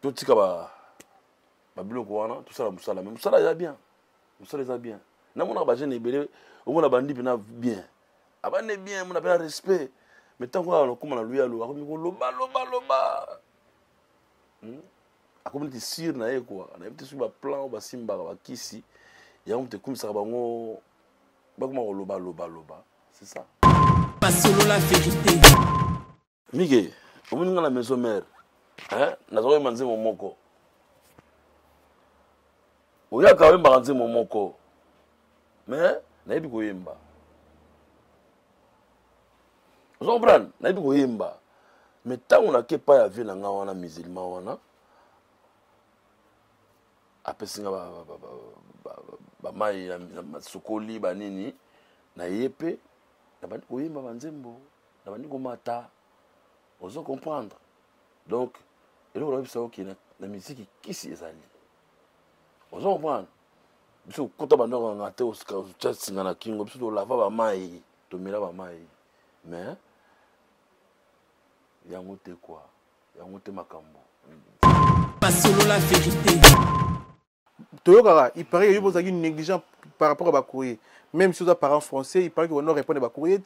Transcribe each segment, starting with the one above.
Tout tika ba biloko wana tout ça la musala mais musala ya bien. Musala ya bien. Na mona ba jeune ebele o mona bandi pena bien. Abane bien mona pena respect. Mais tant qu'on a comme na luya lo akomi ko loba. Akomi ti sir na ye quoi. Na yebite sur ba plan ba simba ba kisi. Ya on te comme ça bango ba kuma ko loba. C'est ça. Pas solo la vérité. Miguel, on est dans la maison mère. Hein? Nous avons mangé mon moko. On a quand même mangé mon moko. Mais, n'a pas pu yemba. Vous comprenez? N'a pas pu yemba. Mais tant on a que pas y na nga wana musulman wana. Après singa ba mai na sokoli ba nini na yepe na bandi ko yemba banzembo na bandi ko mata. Vous comprendre. Donc, et là, on a vu ça qui est la musique qui s'y est allée. Vous comprendre. Parce que quand on a gâté au chat, on a king, parce que on lava ba mai, to mila ba mai. Mais, il y a un autre quoi. Il y a un autre makambo. Pas solo la vérité. Toyokara, il paraît que vous avez une négligence par rapport à Bakouye. Même si vous avez parents français, il paraît que vous ne répondez pas à Bakouye,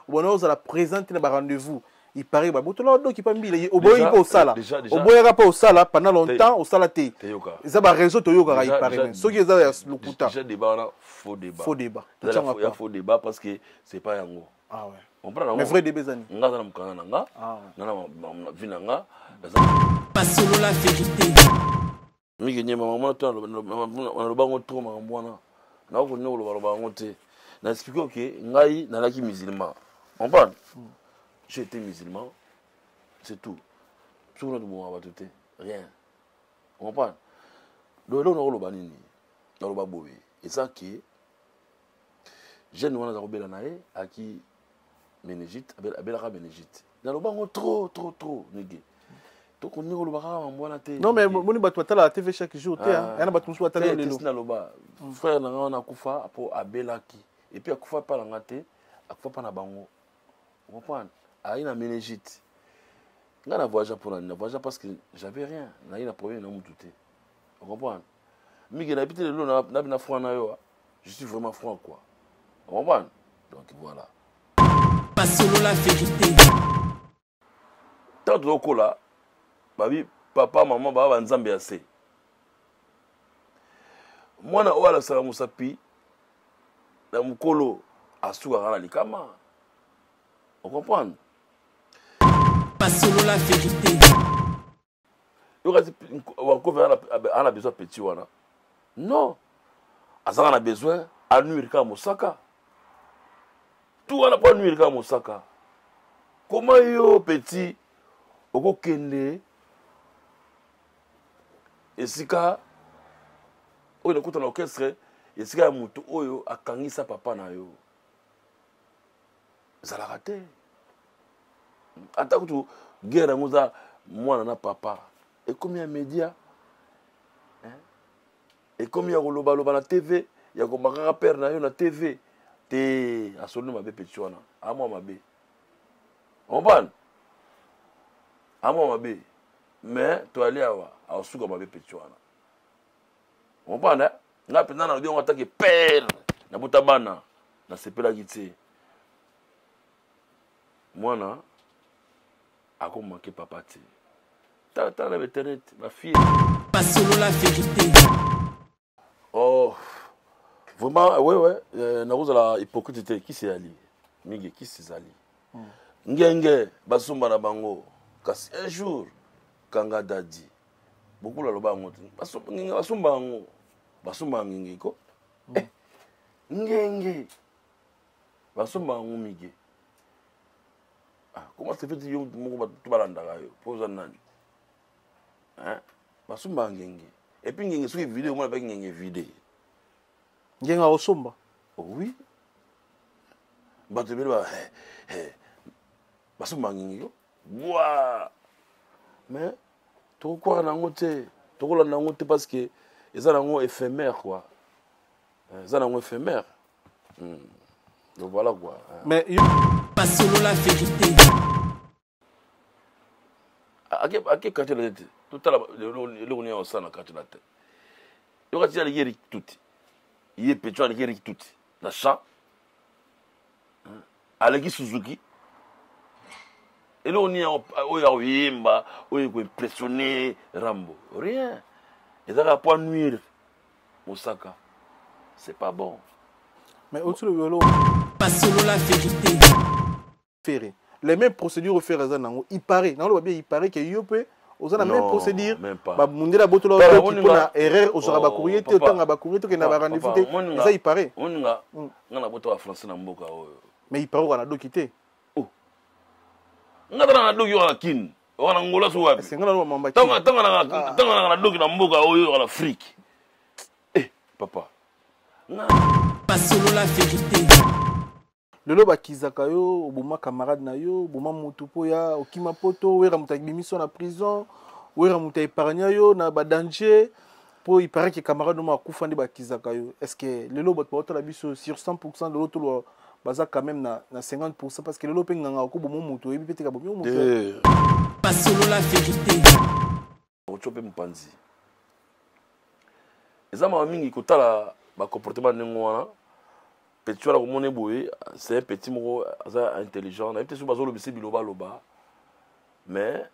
vous ne la présenter dans rendez-vous. Il paraît que vous avez qui pas mis au boy au sala. Au boy pas au sala pendant longtemps au sala té. Ça va réseau Toyokara, il paraît. Ce qui est là le kuta. Déjà débat faux débat. Faux débat. Il y a faux débat parce que c'est pas yango. Ah ouais. On prend mais vrai débat zani. Nga na mukana nanga. Na vinanga. Pas solo la vérité. Miki nyema maman to on le bango trop mambwana. Na ko ne lo bango te. Na expliquer que ngai na laki musulman. On prend. J'ai été musulman, c'est tout. Sur notre moment, rien. On comprend? Donc, là, on a le banini, on a le baboué. Et ça qui est, j'ai nous on a robé la naïe, à qui Ménégite, Abelaka Ménégite. Dans le banc, trop, négé. Donc, on est au bar en bois la télé. Non, mais mon bateau à la TV chaque jour, il y a un bateau à la télé. Frère, on a Koufa pour Abelaki. Et puis, à Koufa pas la ngate, à Koufa pas la bango. Vous comprenez? Ah, il a ménégite. Là, on a voyagé pour la voyage parce que j'avais rien. Là, il a problème, il a tout. Vous comprenez? Mais il a habité le lot, je suis vraiment franc, quoi. Vous comprenez? Donc, voilà. Pas solo la vérité. Tant de là, babi, papa, maman, baba, nzambe assez. Moi, na oala sala musapi, na mukolo, asuga rana likama. Vous comprenez? Pas solo la vérité. On a besoin de petit wana. Non. On a besoin de nuire comme Mosaka. Tout on a pas nuire comme Mosaka. Comment yo petit oko kende esika oyo nakuta na orchestre esika ya mutu oyo akangisa papa na yo. Ça raté. Ata kutu guerre ngoza mwana na papa. Et comme il y a média, et comme il y a le la TV, il y a comme un père na yo na TV, te asolo ma be petiwana, a moi ma be. On parle. A moi ma be. Mais tu aller à suka ma be petiwana. On parle. Na pena na dio ngata ke père na butabana na sepela gitse. Mwana ako manqué papa ti. T'as la vétérinaire, ma fille. Pas solo la vérité. Oh, vraiment, ouais. Nous avons la hypocrite qui s'est allié. Miguel, qui s'est allié. Ngenge, basumba na bango. Kasi un jour, kanga dadi. Beaucoup la loba ngote. Basumba ngo. Basumba ngenge ko. Ngenge. Basumba ngo Miguel. Ah, comment ça fait que yo moko tout balanda yo? Pose nani. Hein? Basumba ngenge. Et puis ngenge soki vidéo moi avec ngenge vidéo. Ngenge osumba. Oh oui. Batebele ba basumba ngenge yo. Wa. Mais to quoi na ngote, to ko la ngote parce que eza nango éphémère quoi. Eza nango éphémère. Donc voilà quoi. Mais pas solo la vérité. ake kati la tête tout à le on est au sana kati la tête yo kati ya yeri tout yé petro ya yeri tout na champ aleki Suzuki et là on est au yimba au impressionner Rambo rien et ça va pas nuire Mosaka c'est pas bon mais au-dessus le violon Pas solo la vérité. ferré les mêmes procédures au faire il paraît non il paraît que yo peut aux la même procédure ba mundela botolo ko na erreur aux ba courrier te tanga ba courrier to ke na ba rendez-vous te ça il paraît on nga na boto français na mboka oyo mais il paraît qu'on a do quitter oh nga na do yo na kin wana ngola so wapi c'est ngala mamba tanga na do na mboka oyo na Afrique papa Pas solo la vérité. lelo bakizaka yo oboma camarade na yo oboma mutu po ya okima poto wera mutu akibimiso na prison wera mutu épargna yo na ba danger po il paraît que camarade mo akufa nde bakizaka yo est-ce que lelo bato bato la biso sur 100% de l'autre baza quand même na 50% parce que lelo pe nganga ko bomo mutu ebi pete ka bomo mutu Pas solo la vérité. ochope mpanzi ezama mingi kotala ba comportement ndenge wana petit wala komone boye c'est un petit moko aza intelligent na peut-être so bazolo bisi biloba loba mais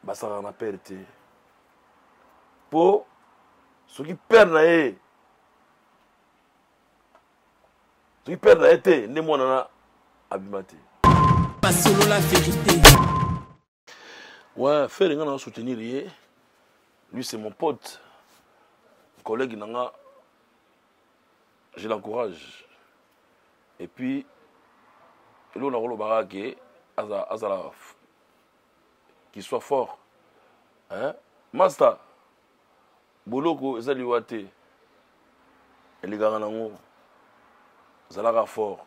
basaka na perte po soki père na ye te nde mwana na abima te Pas solo la vérité. ouais faire nga na soutenir ye lui c'est mon pote collègue nanga je l'encourage et puis l'on a relobara qu'il soit fort hein master boloko ezali wate eligara nango zalaka fort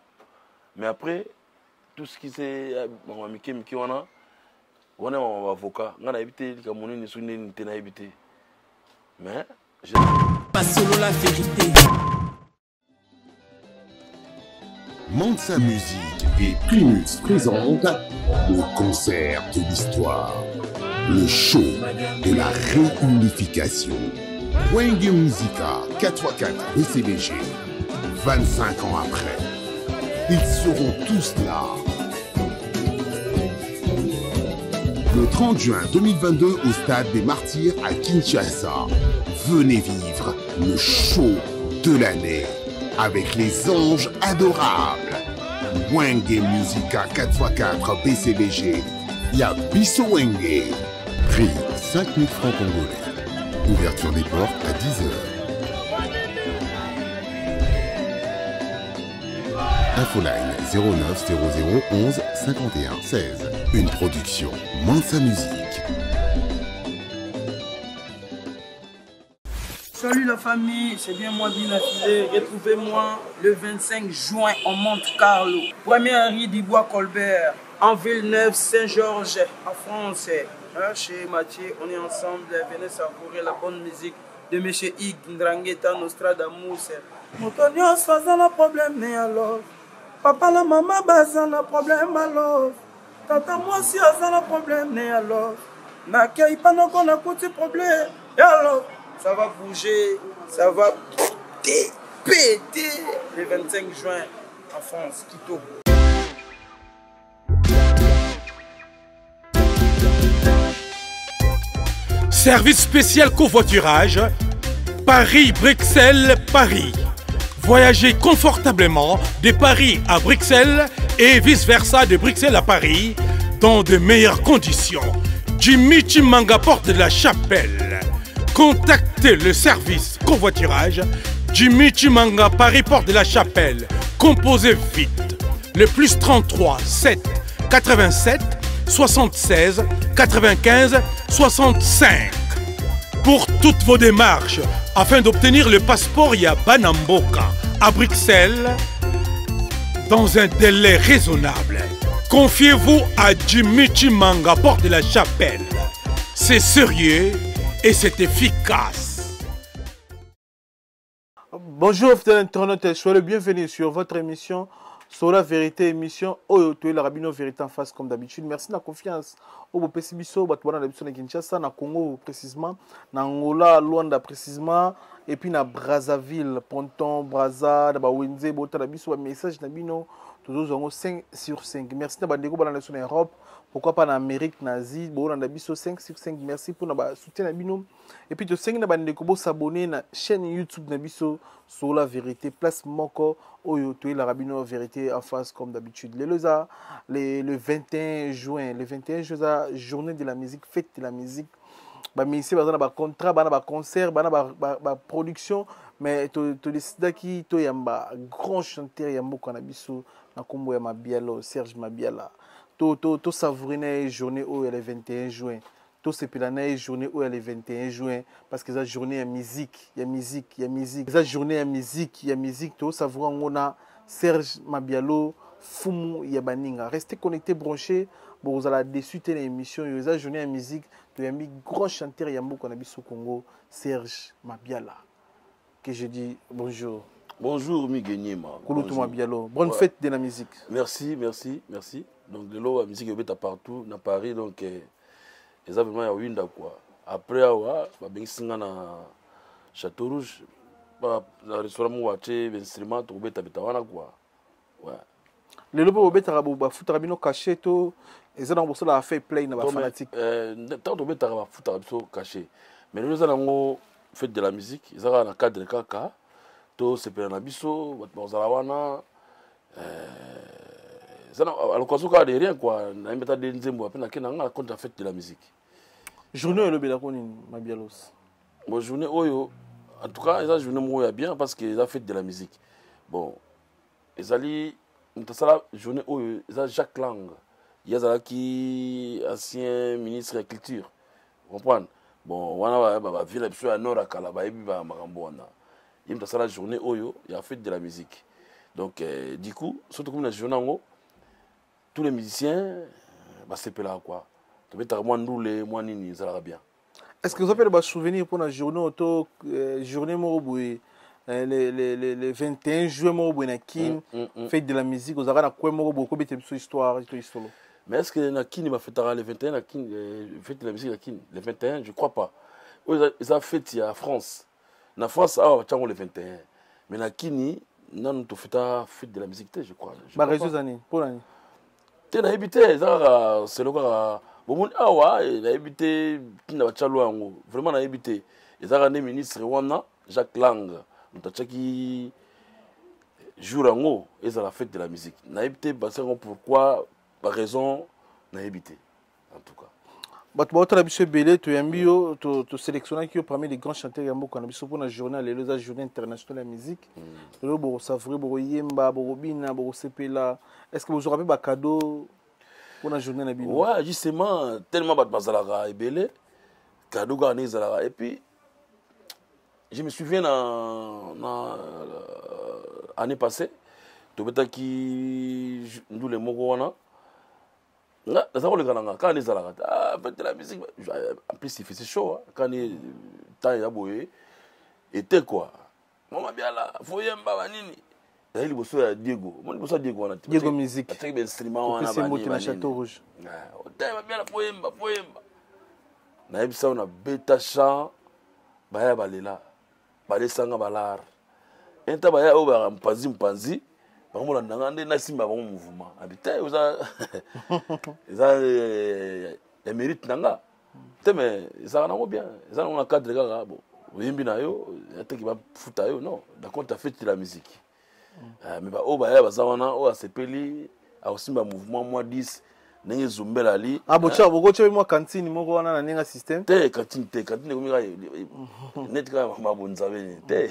mais après tout ce qui c'est miki wana avocat ngana ebité lika monini sunni ntena ebité mais Pas solo la vérité. Mansa Musique et Primus présente le concert de l'histoire, le show de la réunification. Wenge Musica 4x4 BCBG, 25 ans après, ils seront tous là. Le 30 juin 2022 au Stade des Martyrs à Kinshasa, venez vivre le show de l'année avec les anges adorables. Wenge Musica 4x4 BCBG, ya Bisso Wenge. Prix 5 000 francs congolais. Ouverture des portes à 10h. Infoline 09 00 11 51 16. Une production Mansa Musique. Salut la famille, c'est bien moi Bin Affilé. Retrouvez-moi le 25 juin en Monte-Carlo. Première rue du Bois Colbert, en Villeneuve, Saint-Georges, en France. Chez Mathieu, on est ensemble. Venez savourer la bonne musique de M. Ig Ndrangheta Nostradamus. Motonio faisant le problème, mais alors. Papa, la maman, bazan le problème, alors. Tata, moi aussi, bazan le problème, mais alors. N'accueille pas nos qu'on a coûté problème. Et alors? Ça va bouger, ça va péter le 25 juin en France, Quito. Service spécial covoiturage, Paris-Bruxelles-Paris. Voyagez confortablement de Paris à Bruxelles et vice-versa de Bruxelles à Paris dans de meilleures conditions. Jimmy Chimanga, porte de la Chapelle. Contactez le service covoiturage Jimmy Chimanga, Paris, porte de la Chapelle. Composez vite. Le plus 33 7 87 76 95 65. Pour toutes vos démarches, afin d'obtenir le passeport Yabanamboka à Bruxelles dans un délai raisonnable, confiez-vous à Jimmy Chimanga, porte de la Chapelle. C'est sérieux et c'est efficace. Bonjour fidèles internautes, soyez le bienvenu sur votre émission sur la vérité émission oyo to la rabino vérité en face comme d'habitude. Merci de la confiance au beau pessibiso batwana d'habitude na Kinshasa na Congo précisément na Angola Luanda précisément et puis na Brazzaville Ponton Brazza na Bawenze bota na biso ba message na bino toujours 5 sur 5. Merci na bandeko ba na nation Europe, pourquoi pas en Amérique nazie bon na biso 5 sur 5. Merci pour na soutien na bino et puis to 5 na bandeko bo s'abonner na chaîne YouTube na biso sur la vérité place moko oyo to la rabino vérité en face comme d'habitude. Le 21 juin, le 21 juin journée de la musique, fête de la musique. Ba ministère bazana ba contrat, ba concert, ba production mais to décide qui to yamba grand chanteur yambo kana biso na kombo ya Mabialo Serge Mabiala. To savourer na journée où le 21 juin. To sepela na journée où le 21 juin parce que ça journée ya musique, ya musique, ya musique. Ça journée ya musique, ya musique to savourer ngona Serge Mabialo Fumu ya baninga. Restez connectés branchés pour vous allez dessus telle émission yo ça journée ya musique to yambi grand chanteur yambo kana biso Congo Serge Mabiala. Que je dis bonjour. Bonjour Miguenyema. Kulutu Mabialo. Bonne fête de la musique. Merci, merci, merci. Donc de l'eau la musique est partout dans Paris donc exactement ya winda quoi. Après awa ba bengisinga na Château Rouge ba restaurant mo wache instrument to beta beta wana quoi. Ouais. Le lobo beta ba futa bino caché to ezana bo la fait play na ba fanatique. Tant to beta ba futa biso caché. Mais nous allons fête de la musique, ezaka na cadre kaka to sepela na biso bat bazala wana à l'occasion de rien quoi, na mbeta de nzembo apena kenanga contre la fête de la musique. Journée le bela konini Mabialos. Bon journée oyo en tout cas esa journée mo ya bien parce que esa fête de la musique. Bon ezali mtasala journée oyo esa Jacques Lang. Yazala qui ancien ministre de la culture. Vous comprenez? Bon wana ba ville biso ya Nord akala ba yebi ba makambo wana. Mtasala journée oyo ya fête de la musique. Donc du coup surtout comme la journée ngo tous les musiciens, c'est pas là quoi. Tu peux t'arrêter moi ndoulé, moi nini, ça va bien. Est-ce que vous avez des souvenirs pour la journée auto, journée moroboué, le 21 juin moroboué na kin, fête de la musique, vous avez na quoi moroboué, quoi bête histoire, histoire. Mais est-ce que na kin il m'a fait le 21 na kin, fête de la musique na kin, le 21, je crois pas. Ils ont fait à France. Na France ah on tient le 21. Mais na kini, non tu fête de la musique je crois. Bah réseaux années, pour l'année. Tu n'as habité, c'est le cas. Bon, awa, il a habité, tu n'as pas vraiment habité. Il a un ministre Rwanda, Jacques Lang, qui joue en haut, et ça la fête de la musique. Il a habité, pourquoi, par raison, il a habité, en tout cas. Tu as sélectionné parmi les grands chanteurs yambo pour la journée la journée internationale de la musique. Vous savez, Yemba, Borobina, Borosepela. Est-ce que vous aurez un cadeau pour la journée de la musique? Ouais, justement, tellement de Bazalara et Belé, cadeau garni Zalara. Et puis, je me souviens l'année passée, tu as qui nous les Mogoana. Quand les Zalara, de la musique, en plus il faisait chaud, quand il temps il a boyé, était quoi? Maman bien là, faut y aller. Il y a Diego. Diego musique. Il y a instrument. Il y a Château Rouge. Il y a bêta chant. Il y a balela. Il y a balar. Il y a mpanzi. Il y a mouvement. Il y a mérite. Mais ils ont bien. Ils ont un cadre. Ils ont fait la musique. Mais au baya bazawana o asepeli a aussi un mouvement moi 10 nenge zumbela ali ah bocha bogocha moi cantine moko wana na nenga système te cantine komika net ka mabonza bene te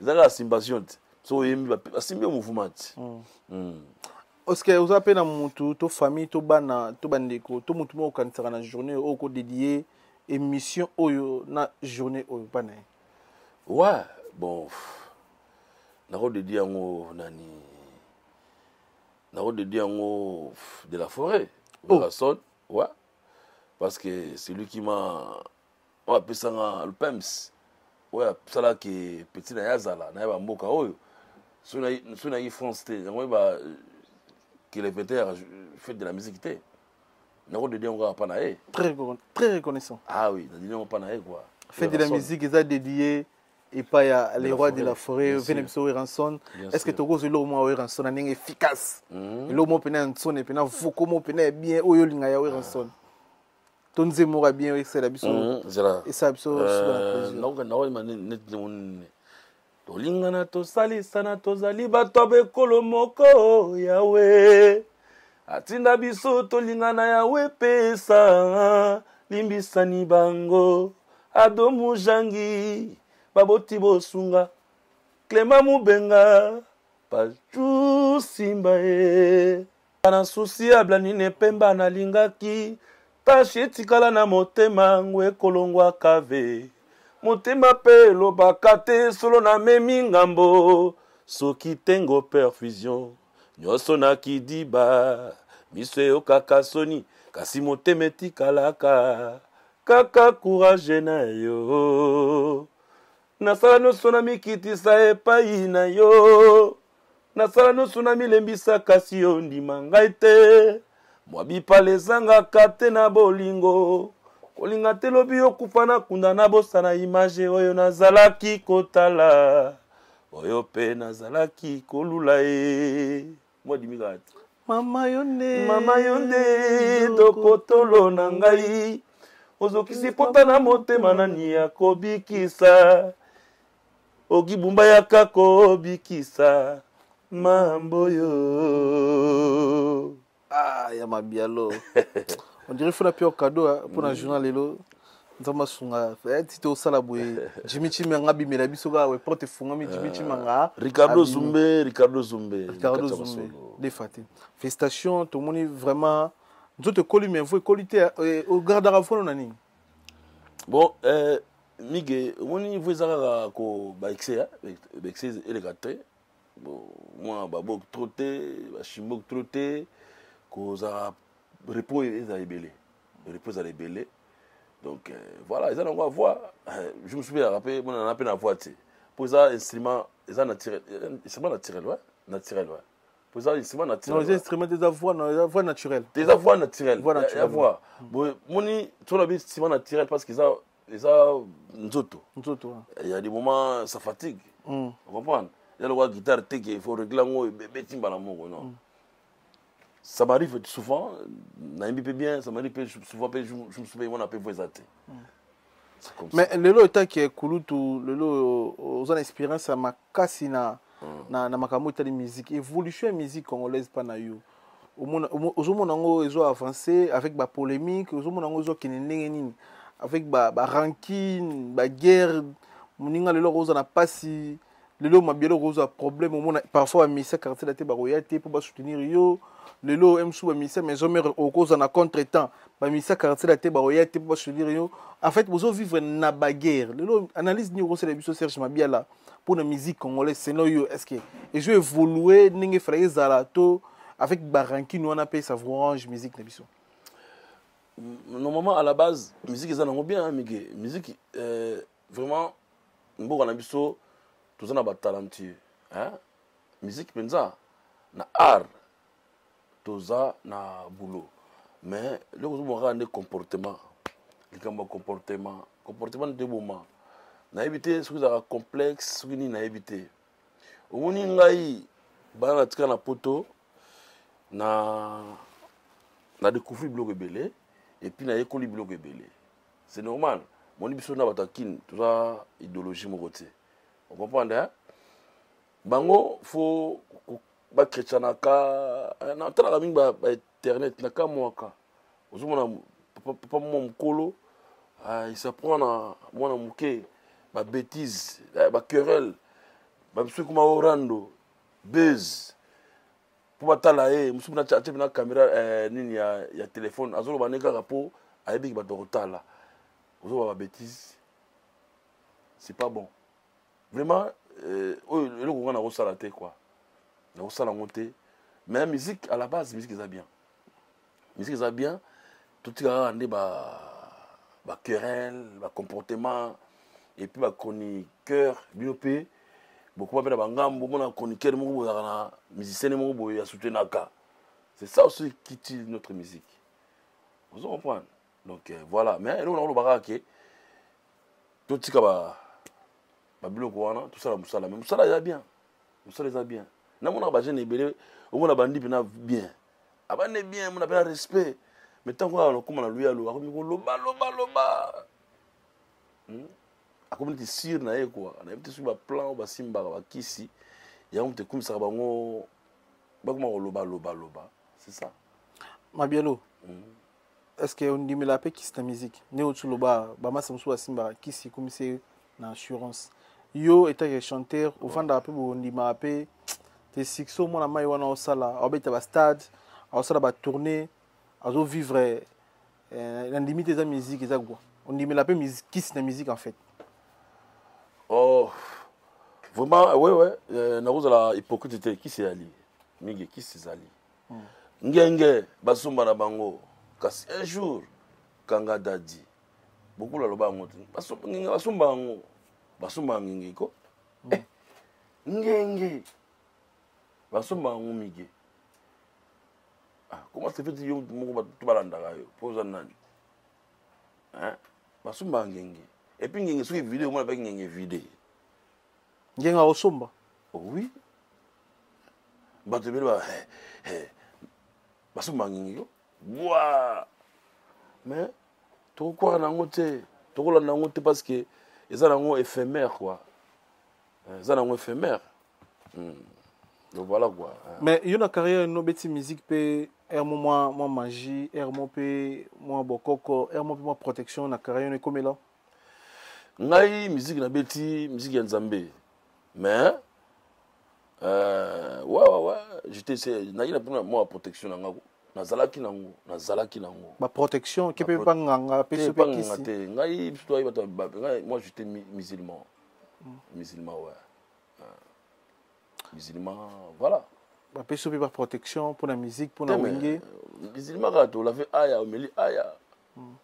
zaka simulation so yembi asimbi mouvement Est-ce que vous avez na mutu to famille to bana to bandeko to mutu mo kanisa na journée o ko dédié émission oyo na journée oyo bana ouais bon Naro de Diango Nani. Naro de Diango de la forêt. De la sonne. Ouais. Parce que c'est lui qui m'a. On appelle ça le PEMS. Ouais, ça là qui est petit na Yazala. Na Yaba Mboka Oyo. Si on a eu France, qui les vétères fait de la musique. On de dire on va pas naer. Très reconnaissant. Ah oui, on dit on pas naer quoi. Fait de la musique, ils ont dédié et pas à les rois de la forêt, Venemso et Ranson. Est-ce que tu as le mot Ranson est efficace? Le mot pénal son et pénal foucault mot pénal bien au yolinga ya Ranson. Ton zemora bien c'est la biso. Et ça biso non net tolingana tosali sana tozali bato bekolo moko yawe atinda biso tolingana yawe pesa limbisani bango adomu jangi baboti bosunga Clément Mubenga Paju Simba na susi ablani ne pemba na lingaki tashi etikala na motema ngwe kolongwa kave motema pe lobaka te solo na memi ngambo soki tengo perfusion nyonso na kidiba miso eyokaka soni kasi motema etikalaka kaka courage na yo nasala nyonso na mikitisa epai na yo nasala nyonso na milembisa kasi yo ndima ngai te mwabipala ezangaka te na bolingo kolinga te lobi okufa na kunda na bosana image oyo nazalaki kotala oyo pe nazalaki kolula ye modimikati mama yonde dokotolo na ngai ozokisi pota na motema nani ya kobikisa ogibumba yaka kobikisa mambo yo ya mabialo. On dirait qu'il faut un cadeau pour un journal. Nzamba sunga tito osala boye Jimmy Chimanga bimela biso ga we porte fungami Jimmy Chimanga Ricardo Zumbe les faté félicitations tout le monde vraiment nous te coller mais vous qualité au garde à fond nani bon mige moni vous zaka ko ba excès et les gâtés bon moi ba bok troté ba chimbok troté ko za repos et za ebelé repos za ebelé. Donc voilà, ils ont voix. Je me souviens rappeler, on a appelé la voix. Pour ça, instrument, ils ont naturel, ouais, naturel, ouais. Pour ça, instrument naturel. Non, les instruments des voix naturelles. Des voix naturelles. Voix naturelle. Voix. Bon, moni, tout le instrument naturel parce qu'ils ont nzoto. Il y a des moments, ça fatigue. Vous comprenez? Il y a le guitare, il faut régler un mot, bébé timba la mot, non. Ça m'arrive souvent, bien, ça m'arrive souvent, je me souviens, on appelle vous athées. Mais le lot est qui est cool, le lot aux expériences à ma cassina, na makamota de musique, évolution de musique congolaise pas na yo. Au monde ils ont avancé avec ba polémique, aux monde ils ont qui n'engeni avec ba ranking, ba guerre, moninga le lot na pas si le lot ma bien rose a problème au monde parfois misa quartier la te ba royauté pour ba soutenir yo. Le lot M sous misa mais jamais au cause en contre-temps ba misa quartier la te ba royauté pour ba soutenir yo. En fait vous vivre na bagarre. Le lot analyse ni rose les biso Serge Mabiala pour la musique congolaise c'est no yo est-ce que et je évoluer ninge frère Zalato avec Baranki nous on appelle ça orange musique na biso. Normalement à la base musique ils en ont bien migué musique vraiment mboka na biso tout ça na ba talentueux hein musique penza na art tout ça na boulot mais le ko mo rendre comportement le comportement de moment na éviter ce qui est complexe ce qui ni na éviter omoni ngai bana tika na poto na découvrir bloc belé et puis na école bloc belé c'est normal mon biso na batakin tout ça idéologie mo côté on comprend hein bango faut ba chrétienaka na tala mingi ba internet na kamwaka ozomona papa mo mkolo il s'apprend na mwana muke ba bêtise ba querelle ba msu kuma orando buzz pour batala msu na chache na caméra nini ya téléphone azolo ba neka rapo ayebi ba dorotala ozo ba bêtise c'est pas bon vraiment le ko na rosala te quoi na rosala monter mais musique à la base musique ça bien tout il a andi ba querelle ba comportement et puis ba chroniqueur biopé beaucoup de bangambo mona chroniqueur moko boya na musicien moko boya soutenaka. C'est ça aussi qui tue notre musique. Vous comprenez? Donc voilà, mais là on a le baraka tout tika ba biloko wana tout ça la musala, mais musala ya bien. Musala ya bien. Na mona ba jeune ebele, o mona bandi bina bien. Abane bien, mona bela respect. Mais tant qu'on a comme na luya lo, akomi ko loba. Akomi ti sir na ye quoi. Na yebite sur ba plan ba simba ba kisi. Ya on te comme ça bango ba comment loba. C'est ça. Mabielo. Est-ce que on dit me la paix qui c'est la musique? Néo tu loba ba massa musu simba kisi comme c'est na assurance. Yo étant chanteur au fond d'après on dit ma paix te sixo mona mai wana osala obeta ba stade osala ba tourner azo vivre la limite de la musique et ça quoi. On dit mais la paix musique qui c'est la musique en fait. Oh vraiment ouais na cause la hypocrite qui c'est ali. Mingi qui c'est ali. Ngenge basumba na bango kasi un jour kanga dadi beaucoup la loba ngoto basumba ngingi ko ngenge basumba ngumige comment ça fait yo moko to balanda yo poza nani hein basumba ngenge et puis ngenge sur vidéo moi avec ngenge vidéo ngenga osumba oui batebele ba basumba ngenge yo Ouah. Mais tu crois que parce que ils ont éphémère quoi. Ils ont éphémère. Donc voilà quoi. Mais il y a une carrière no beti musique pe moi magie, moi pe moi bokoko, moi protection na carrière ne comme là. Ngai musique na beti musique ya Nzambe. Mais ouais, j'étais na moi protection na ngako. Nazalaki nango ba protection qui peut pas nganga pe pas ngate ngai plutôt moi j'étais musulman ouais musulman voilà ba pe pas protection pour la musique pour la wenge musulman rato la fait aya omeli aya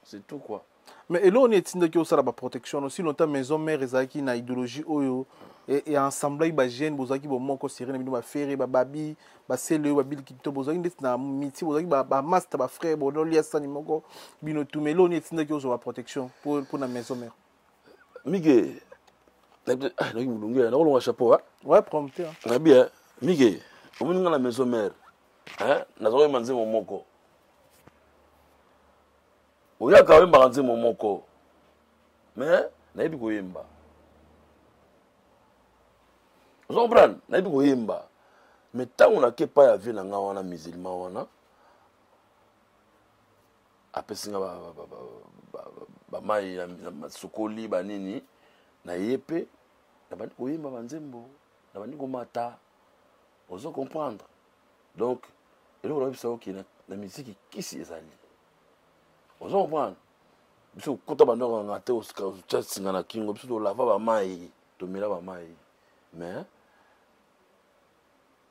c'est tout quoi. Mais et là on est tinde que ça la protection aussi longtemps maison mère ezaki na idéologie oyo et ensemble ba jeune bozaki bo moko séré na bino ba ferré ba babi ba sele ba bil kito bozaki ndeti na miti bozaki ba master ba frère bo no lia sani moko bino tout mais là on est tinde que ça la protection pour la maison mère mige na mulungu na kolonga chapeau hein ouais prompteur na bien mige omuninga na maison mère hein na zo manze moko oya ka wemba kanze moko mais na yebi koyemba vous comprenez na yebi koyemba mais tant on a ke pa ya vie na nga wana musulman wana apesinga ba mai na sokoli ba nini na yepe na bandi koyemba banzembo na bandi komata vous comprendre donc et là on a vu ça OK na musique qui c'est ezali vous comprenez biso kota bandoko ngate oska singa na kingo biso to lava ba mai to mela ba mai mais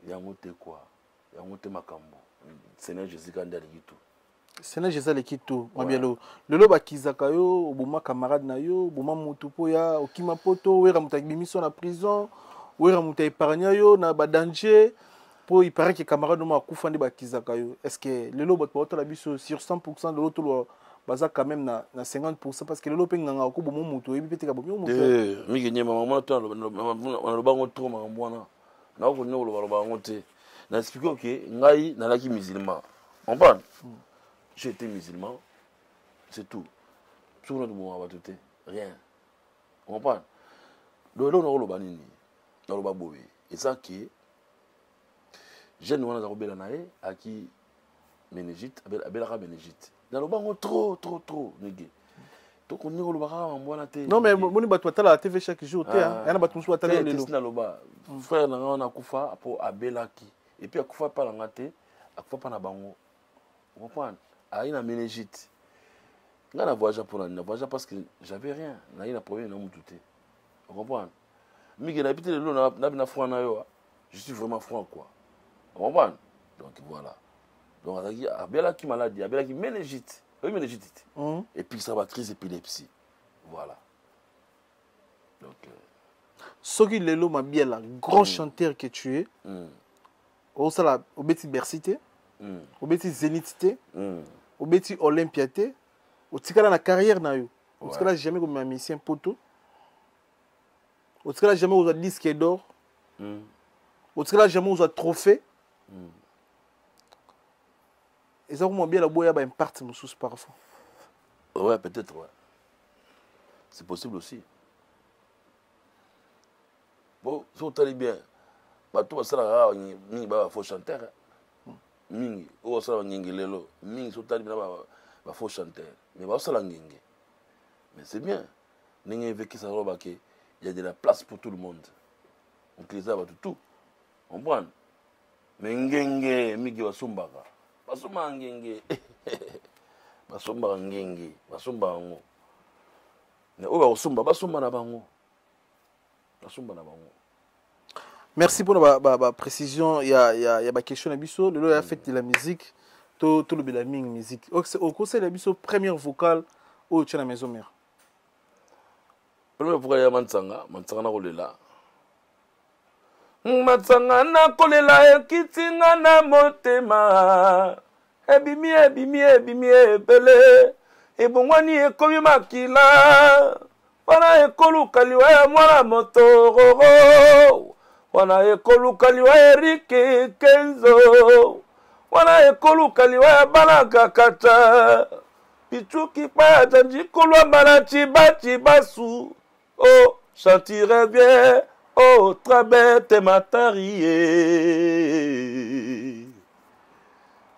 yango te quoi yango te makambo Seigneur Jésus kandi alikitu Seigneur Jésus alikitu mabielo lelo bakizaka yo obuma camarade na yo obuma mutu po ya okima poto wera mutaki bimiso na prison wera muta épargner yo na ba danger po il paraît que camarade mo akufa ndi bakizaka yo est-ce que lelo bot poto la biso sur 100% de l'autre baza quand même na 50% parce que lelo pe nganga ko bomo mutu ebi peteka bomo mutu miki nyema mama to na lobango to mambwana na ko nyolo balobango te na expliquer que ngai nalaki musulman comprendre j'ai été musulman c'est tout sur notre moment ba tout rien comprendre do lo no lo banini na lo babobe et ça qui jeune wana za kobela nae aki meningite abelaka meningite na lo bango trop nige to ko ni lo baka mambwana te non mais moni bato batala la TV chaque jour te yana bato musu batala lelo na lo ba frère na ngana kufa apo abelaki et puis akufa pa na ngate akufa pa na bango vous comprenez aina meningite ngana voyage pour na voyage parce que j'avais rien na ina problème na mutu te vous comprenez migi na bité lelo na bina franc na yo je suis vraiment franc quoi vous comprenez donc voilà donc abelaki maladie abelaki meningite meningite et puis ça va crise épilepsie voilà donc Soki Lelo Mabiala, grand chanteur que tu es, au Beti Bersité, au Beti Zénithité, au Beti Olympiaté, au Tikala na carrière na yo, au Tikala jamais comme un musicien poto, au Tikala jamais aux disque d'or, au Tikala jamais aux trophées. Et ça, comment bien la boya ba impact sous parfois. Ouais, peut-être, ouais. C'est possible aussi. Bon, si on t'a bien, bah, tout ça, là, il faut chanter. Mingi, ou ça, lelo. Mingi, si on t'a bien, il faut chanter. Mais bah, ça, mais c'est bien. Il y a de la place pour tout le monde. On crée ça, tout. On prend. Mais ngenge, migi wa sumbaka. Basumba ngenge. Basumba ngenge. Basumba ngo. Ne oba basumba, basumba na bango. Basumba na bango. Merci pour la précision. Il y a ma question à Bisso. Le a fait de la musique. Tout le de la musique. Au conseil de Bisso, première vocale au tient la maison mère. Première vocale, il y a Mansanga. Mansanga na kolela. Mansanga na kolela ekitinga na motema. Ebimi ebele. Ebongwani ekomi makila. Wana ekoluka liwa ya mwana motororo. Wana ekoluka liwa ya Erike Kenzo. Wana ekoluka liwa ya Balaka Kata. Pichuki pa janjikolwa balachi basu. Oh, chantirai bien. Oh, trabete matarié.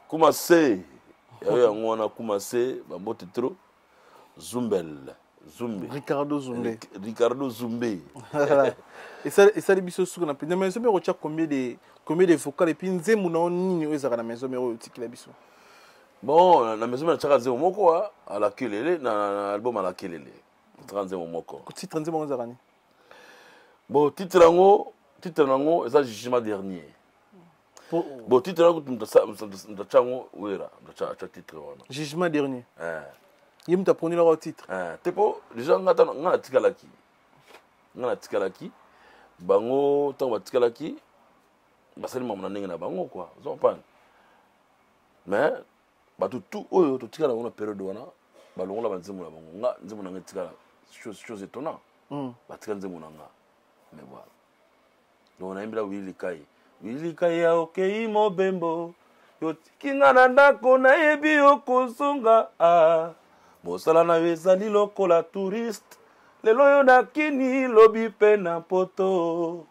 Kumase. Y'a on a commencé, babote trop. Zumbel. Zumbe. Ricardo Zumbe. Ricardo Zumbe. Et ça les bisous sur la maison mais on tient combien de vocales et puis nzembo na nini oza na maison mais o tiki la bisou. Bon, la maison na tchaka nzembo moko à la kelele na album à la kelele. Nzembo moko. Titre nzembo oza rani. Bon, titre nango et ça jugement dernier. Bon, titre nango ndachango wera, ndacha titre wana. Jugement dernier. Yim t'a pris le titre. Tepo déjà ngana tikalaki. Ngana tikalaki. Bango tango tikalaki. Basali mama ndenge na bango quoi. Vous comprenez? Mais batu tout oyo to tikala na période wana balongola banzemu na bango. Nga nzemu na tikala chose étonnant. Batika nzemu na nga. Mais voilà. Donc on a imbila Willy Kai ya okei mobembo. Yo tikinga na ndako na yebi okozonga mosala na ezali lokola touriste lelo yo nakini lobi pe na poto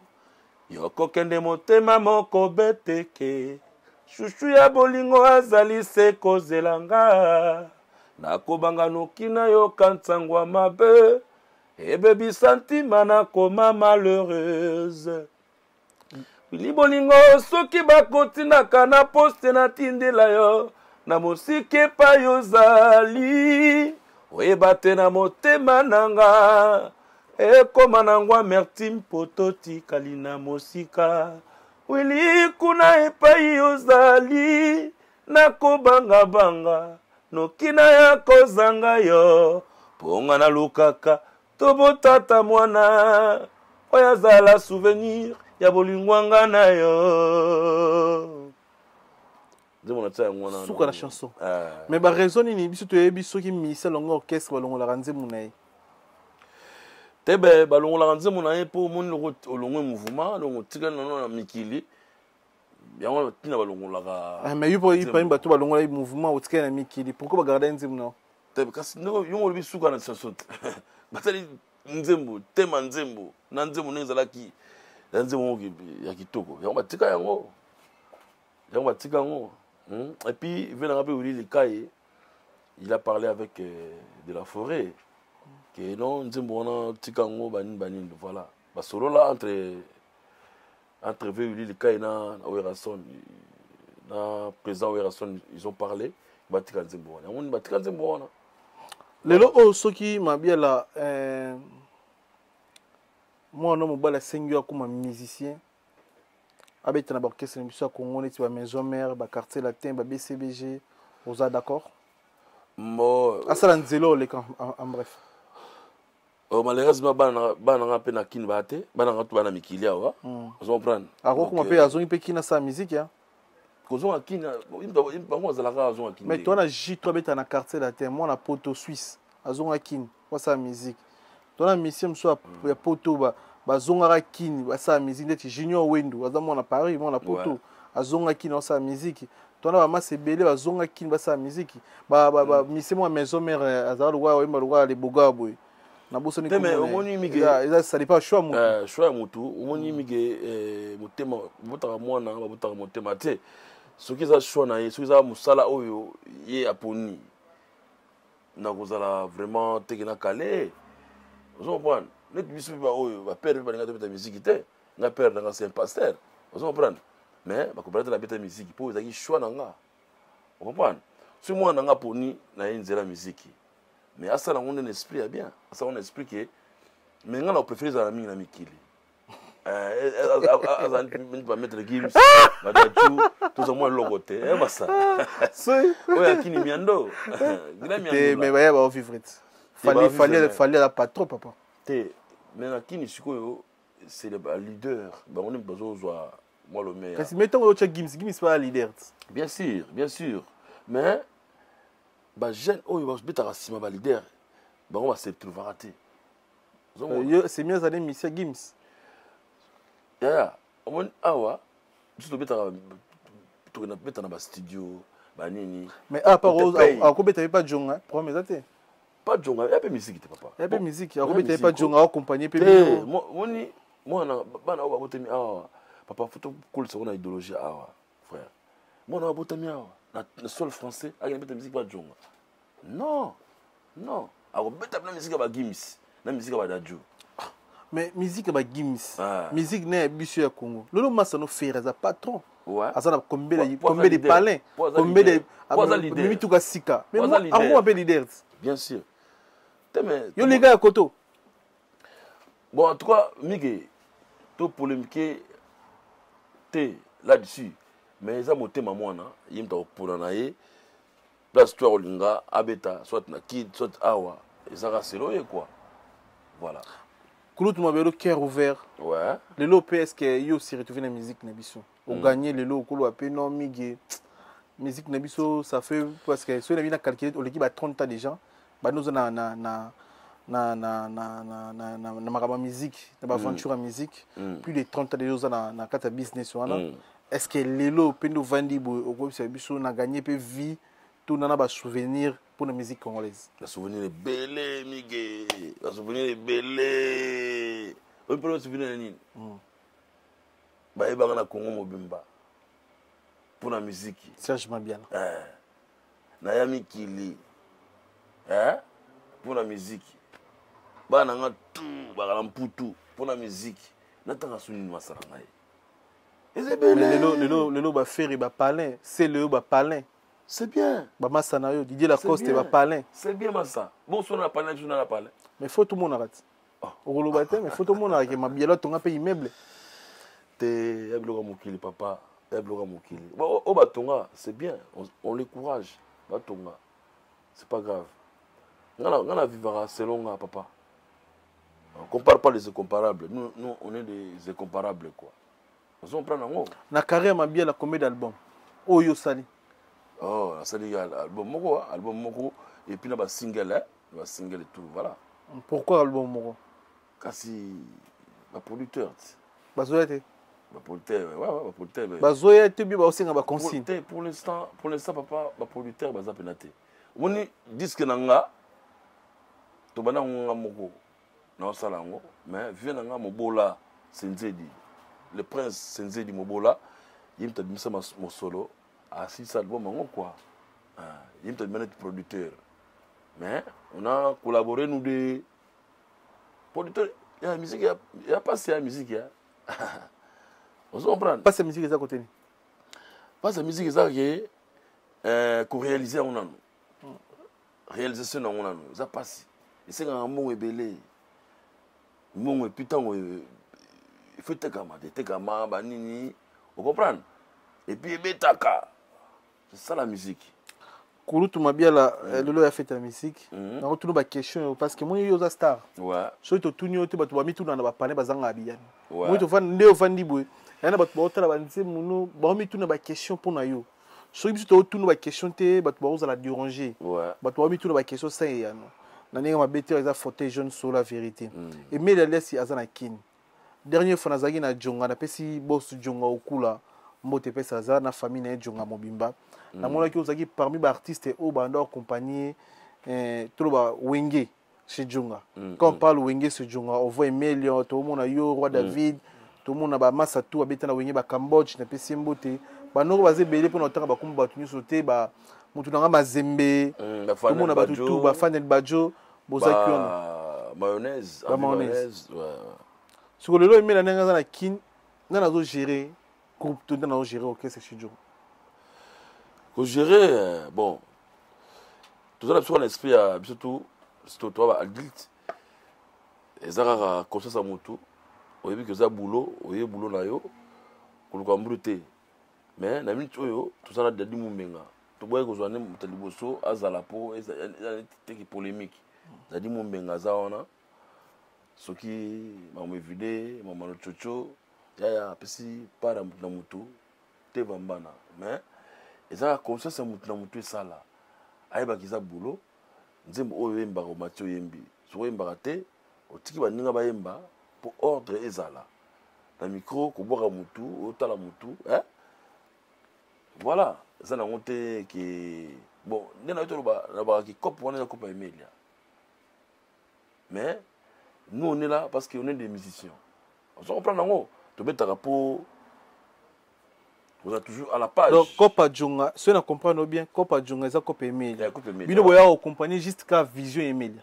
yokokende motema moko beteke shushu ya bolingo azali se kozelanga nakobanga noki na yo kantangwa mabe ebebi santima nakoma malheureuse Wili bolingo soki bakotinaka na poste na tindela yo na mosike pa yozali oyeba te na motema nanga ekoma nangwa mertim pototi kalina mosika Wili kuna epai yozali nakobanga noki na ya kozanga yo ponga na lukaka tobotata mwana oyo azala souvenir ya bolingwanga na yo. Souka la chanson. Mais ba raison ni biso to yebi soki misa longo orchestre balongo la ranze munaye. Tebe balongo la ranze munaye pour mon longo mouvement longo tika na mikili. Yango tina balongo la. Mais yupo yipa imba to balongo la mouvement o tika na mikili. Pourquoi ba garder nzemu na? Tebe kasi no yongo bi souka na chanson. Batali nzembo tema nzembo na nzembo nezalaki nzembo ya kitoko. Yango batika yango. Yango batika yango. Et puis, il vient de Willy Kai, il a parlé avec de la forêt. Que non, Nzembona, Tikango, Banin, voilà. Parce que là, entre Willy Kai et Oerason, le président Oerason, ils ont parlé. Batika Nzembona. On Batika Nzembona. Lelo o soki mabia la moi non mobala sengyo comme musicien. Avec un orchestre de Congo, la maison mère, le quartier latin, le BCBG, vous êtes d'accord? Bon. Ah, ça, c'est en bref. malheureusement bana pe na kin bate bana tu bana mikili awa vous comprenez akokoma pe azongi pe kina sa musique ya kozonga kin bango azalaka azonga kin mais toi na J3 beta na quartier la terre moi na Poto Suisse azonga kin kwa sa musique toi na mission so ya Poto bazonga kin ba sa musique ndeti Junior Wendo azamo na Paris moi na Poto azonga kin na sa musique toi na ba masebele bazonga kin ba sa musique mission moi maison mère azalo wa wemba lwa le bogaboy na boso ni mais omoni mige ya ça dépend choix mutu choix mutu omoni mige mutema botaka mwana botaka mutema te soki za choix na ye soki za musala oyo ye aponi na kozala vraiment tekena kale vous comprenez net biso ba oyo ba père ba ngata beta musique te nga père nga c'est un pasteur vous comprenez mais ba comprendre la beta musique po ezaki choix na nga vous comprenez si moi na nga poni na yenzela musique mais ça on a un esprit bien ça on esprit que mais on préfère ça la mingi na mikili pas mettre le gims badatu tout au moins logoté ça ouais akini miando mais ba ba vivre fallait la pas trop papa te mais akini sikoyo c'est le leader ba on est besoin joie moi le meilleur kasi mettons au gims pas leader bien sûr mais ba jeune oyo ba betaka sima ba leader ba on va se trouver raté c'est mieux aller Monsieur Gims ya on awa juste betaka to na beta na ba studio ba nini mais à part ko beta pas jonga problème ça pas jonga ya pe musique te papa ya pe musique ko beta pas jonga accompagner pe moni moi bana oba botemi awa papa photo cool sur na idéologie awa frère moi na botemi awa na sol français a beta musique pas jonga non ako beta na musique ba Gims na musique ba Dadju mais musique ba Gims musique na biso ya Congo lolo masa no faire za patron ouais azana combien de palais combien de mimituka sika mais moi be leader bien sûr yo les gars à koto bon en tout cas mige to polémique te là-dessus mais ça motema mwana yimta opona na ye place toi olinga abeta soit na kid soit awa ezaka selo ye quoi voilà Koulout mabelo cœur ouvert ouais le lot est-ce que yo aussi retrouver la musique na biso on gagner le lot kolo apé non mige musique na biso ça fait parce que so na bina calculer on l'équipe a 30 ans déjà ba nous na makaba musique na ba aventure musique plus de 30 ans déjà na kata business wana est-ce que le lot pe nous vandi au groupe ça biso na gagner pe vie tout nana ba souvenir pour la musique congolaise. La souvenir est belé, Miguel. La souvenir est belé. On peut le souvenir nini. Bah, il va na Congo mobimba. Pour la musique. Serge Mabiala. Nayami Kili. Pour la musique. Bah, nanga tout, bah, lamputu pour la musique. Natanga suni masarangai. Et c'est belé. Le lo ba faire ba palin, c'est le ba palin. C'est bien. Bah Sanayo, Didier Lacoste va parler. C'est bien ça. Bon, si on a parlé, je n'en ai pas parlé. Mais faut tout le monde arrête. Au rouleau bâtiment, mais faut tout le monde arrête. Ma biela, ton pays immeuble. T'es Ebloga Moukili, papa. Ebloga Moukili. Bon, au Batonga, c'est bien. On l'encourage. Batonga. C'est pas grave. On a vivra selon papa. On compare pas les incomparables. Nous, on est des incomparables, quoi. On prend un mot. Na carrière, ma biela, combien d'albums? Oh, yo sali. Oh, ça dit album moko et puis là ba single et tout voilà. Pourquoi album moko? Kasi ba producteur. Bazoyate. Ba producteur ba producteur. Bazoyate bi ba osinga ba consigne. Pour l'instant papa ba producteur ba zapenate. Woni disque nanga to bana nga moko na salango mais vient nanga mobola Senzedi. Le prince Senzedi mobola yimta bimsa mo solo. Ah, si ça album, quoi. Il est un producteur. Mais on a collaboré, nous, des producteurs. Il y a la musique, il y a pas la musique. On se comprend. Pas la musique, à côté. Pas la musique, qui est réalisée, on a nous. Réalisation, on a nous. Ça passe. Et c'est un mot ébélé. Mon putain, il faut te kama, banini. Vous comprenez? Et puis, Betaka. C'est ça la musique. Kouloutou Mabiala, Lolo a fait la musique. On a retrouvé ma question parce que moi, je suis un star. Ouais. So tu tout tu vas tout mis tout dans la panne bazanga abiyan. Moi tu vas ndeo vandi boy. Yana bat bota la banze muno, ba mi tout na ba question pour na yo. So tu tout na ba question te bat ba la déranger. Ouais. Bat ba mi tout na ba question ça ya no. Na ninga mabete za fauteuil jaune sur la vérité. Et mais la laisse azana kin. Dernière fois nazaki na jonga na pesi boss jonga okula. Mbote pesa za na famille na jonga mobimba. Na mona ki ozaki parmi ba artistes au banda accompagné tout ba wenge chez Djonga. Quand on parle wenge chez Djonga, on voit Emilio, tout le monde a yo roi David, tout le monde a ba Massatou habité na wenge ba Cambodge na pesi mbote. Ba no ba zebele pour notre ba kumba tuni sauter ba mutu na Mazembe. Tout le monde a ba tout ba Fanel Badjo, bozaki on mayonnaise, ouais. Ce que le lo na nga na kin na zo gérer groupe tout na zo gérer orchestre chez Djonga. Pour gérer, bon, tout ça, sur l'esprit, surtout, c'est toi, adulte, et ça, comme ça, moto, au début que ça boulot, au début boulot là yo, pour le cambrute, mais la minute où tout ça là de l'immenga, tout le monde que soit né, tout le monde so, azalapo, et ça, c'est qui polémique, ça dit m'immenga ça on a, ce qui m'a vidé, m'a mano chocho, ya pesi pas dans moto, te vambana, mais et ça, comme ça, c'est un ça là. Aïe, qui ça boulot. Nzembo o yemba ko matio yembi. So yemba te, o tiki ba ninga ba yemba pour ordre ezala. Na micro ko boka mutu, o tala mutu, hein? Voilà, ça na monté qui bon, ndena to ba ki cop on est cop Emilia. Mais nous on est là parce qu'on est des musiciens. On se reprend nango, to mettre rapport. Vous êtes toujours à la page. Donc, Copa Djonga, si on comprend bien, Copa Djonga, c'est Copa Emilia. Bino boya au compagnie juste qu'à vision Emilia.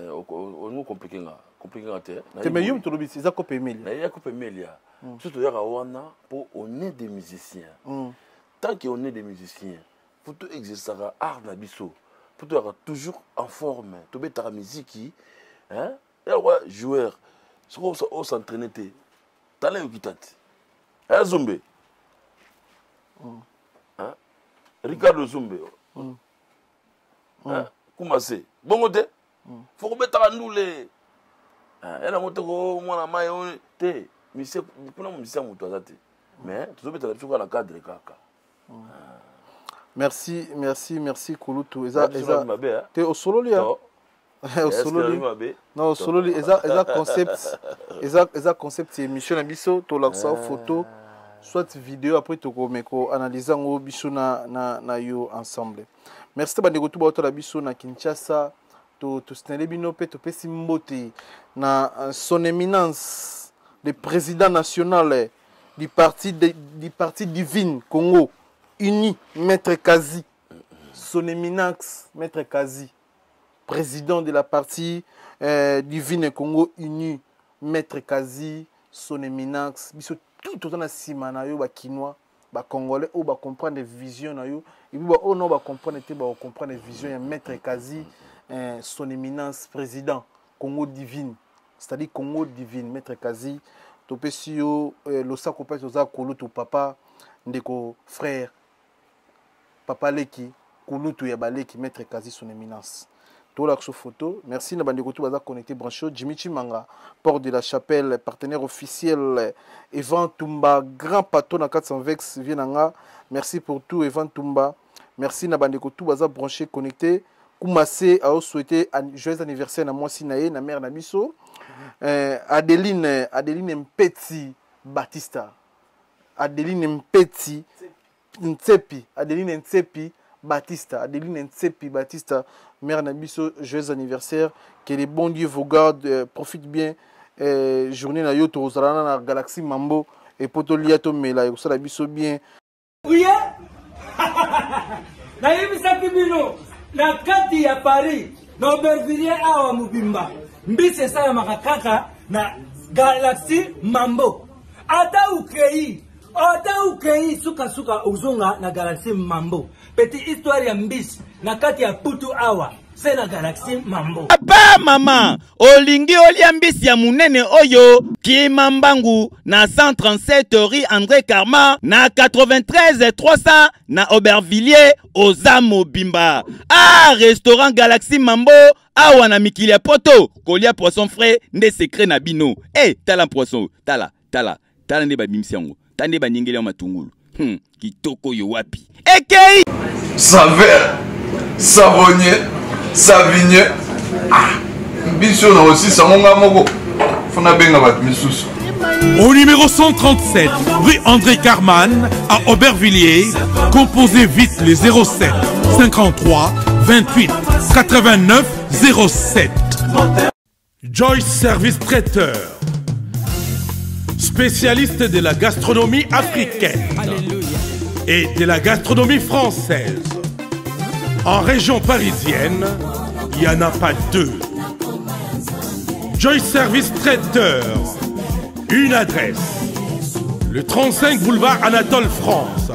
On nous compliqué là, compliqué là terre. Te mais yum tolobi c'est Copa Emilia. Il y a Copa Emilia. Surtout il y a wana pour on est des musiciens. Tant qu'on est des musiciens, faut tout exercer art na biso. Faut tout toujours en forme. Tu mets ta musique qui, hein? Il y a joueur, on s'entraîner te. T'allais au kitati. Zumbe. Ricardo Zumbe. Comment c'est? Bon côté. Faut que mettre à nous les. Elle a monté au moins maillot. Te, monsieur, pour nous monsieur mon toi mais tu dois mettre la sur la cadre kaka. Merci, merci, merci Kouloutou. Eza, te au solo li. Au solo li. Non, au solo li. Eza concept. Eza concept émission na biso to l'accent photo. Soit vidéo après to ko analyser ngo biso na yo ensemble. Merci bandeko tout ba to la biso na Kinshasa to stende bino pe to pesi mbote na son éminence le président national du parti Divine Congo Uni Maître Kazi. Son éminence Maître Kazi, président de la partie Divine Congo Uni Maître Kazi, son éminence biso tout autant na sima na yo ba kinois ba congolais ou ba comprendre des visions na yo et puis ba oh non ba comprendre te ba comprendre des visions ya Maître Kazi, son éminence président Congo Divine, c'est-à-dire Congo Divine Maître Kazi to pesi yo lo sako pesi za Kouloutou papa ndeko frère papa Leki Kouloutou ya baleki Maître Kazi, son éminence. Tout la photo. Merci na bandeko tout baza connecté branché Jimmy Chimanga, Port de la Chapelle, partenaire officiel Evan Tumba, grand patron na 400 Vex Vienanga. Merci pour tout Evan Tumba. Merci na bandeko tout baza branché connecté. Koumassé a souhaité joyeux anniversaire na moi sinae na mère na biso. Adeline Mpeti Batista. Adeline Mpeti Ntsepi. Adeline Ntsepi Batista. Adeline Ntsepi Batista. Mère Nabiso, joyeux anniversaire. Que les bons dieux vous gardent. Profite bien. Journée na yo to na na Galaxy Mambo. Et poto liato mela. Yo sala biso bien. Oui. Na yebisa kibino. Na kati ya Paris. Na Aubervilliers awa mubimba. Mbise sala makakaka na Galaxy Mambo. Ata ukei suka uzunga na Galaxy Mambo. Petit histoire ya mbisi na kati ya Putu awa c'est la galaxie Mambo. Papa mama, olingi oliambisi ya munene oyo, Kimambangu na 137 rue André Karma, na 93 300 na Aubervilliers, Oza Mobimba. Ah, restaurant Galaxy Mambo, awa na mikili ya poto, kolia poisson frais, nde secret na bino. Eh, tala poisson, tala nde ba bimisi yango, tala nde ba nyengeli ya matungulu. Kitoko yo wapi. Ekei! Saveur, savonnier, savigné. Ah, biso na aussi sangonga moko. Fona benga bat misusu. Au numéro 137, rue André Carman, à Aubervilliers, composez vite les 07 53 28 89 07. Joyce Service Traiteur, spécialiste de la gastronomie africaine et de la gastronomie française. En région parisienne, il n'y en a pas deux. Joyce Service Traiteur, une adresse, le 35 boulevard Anatole France,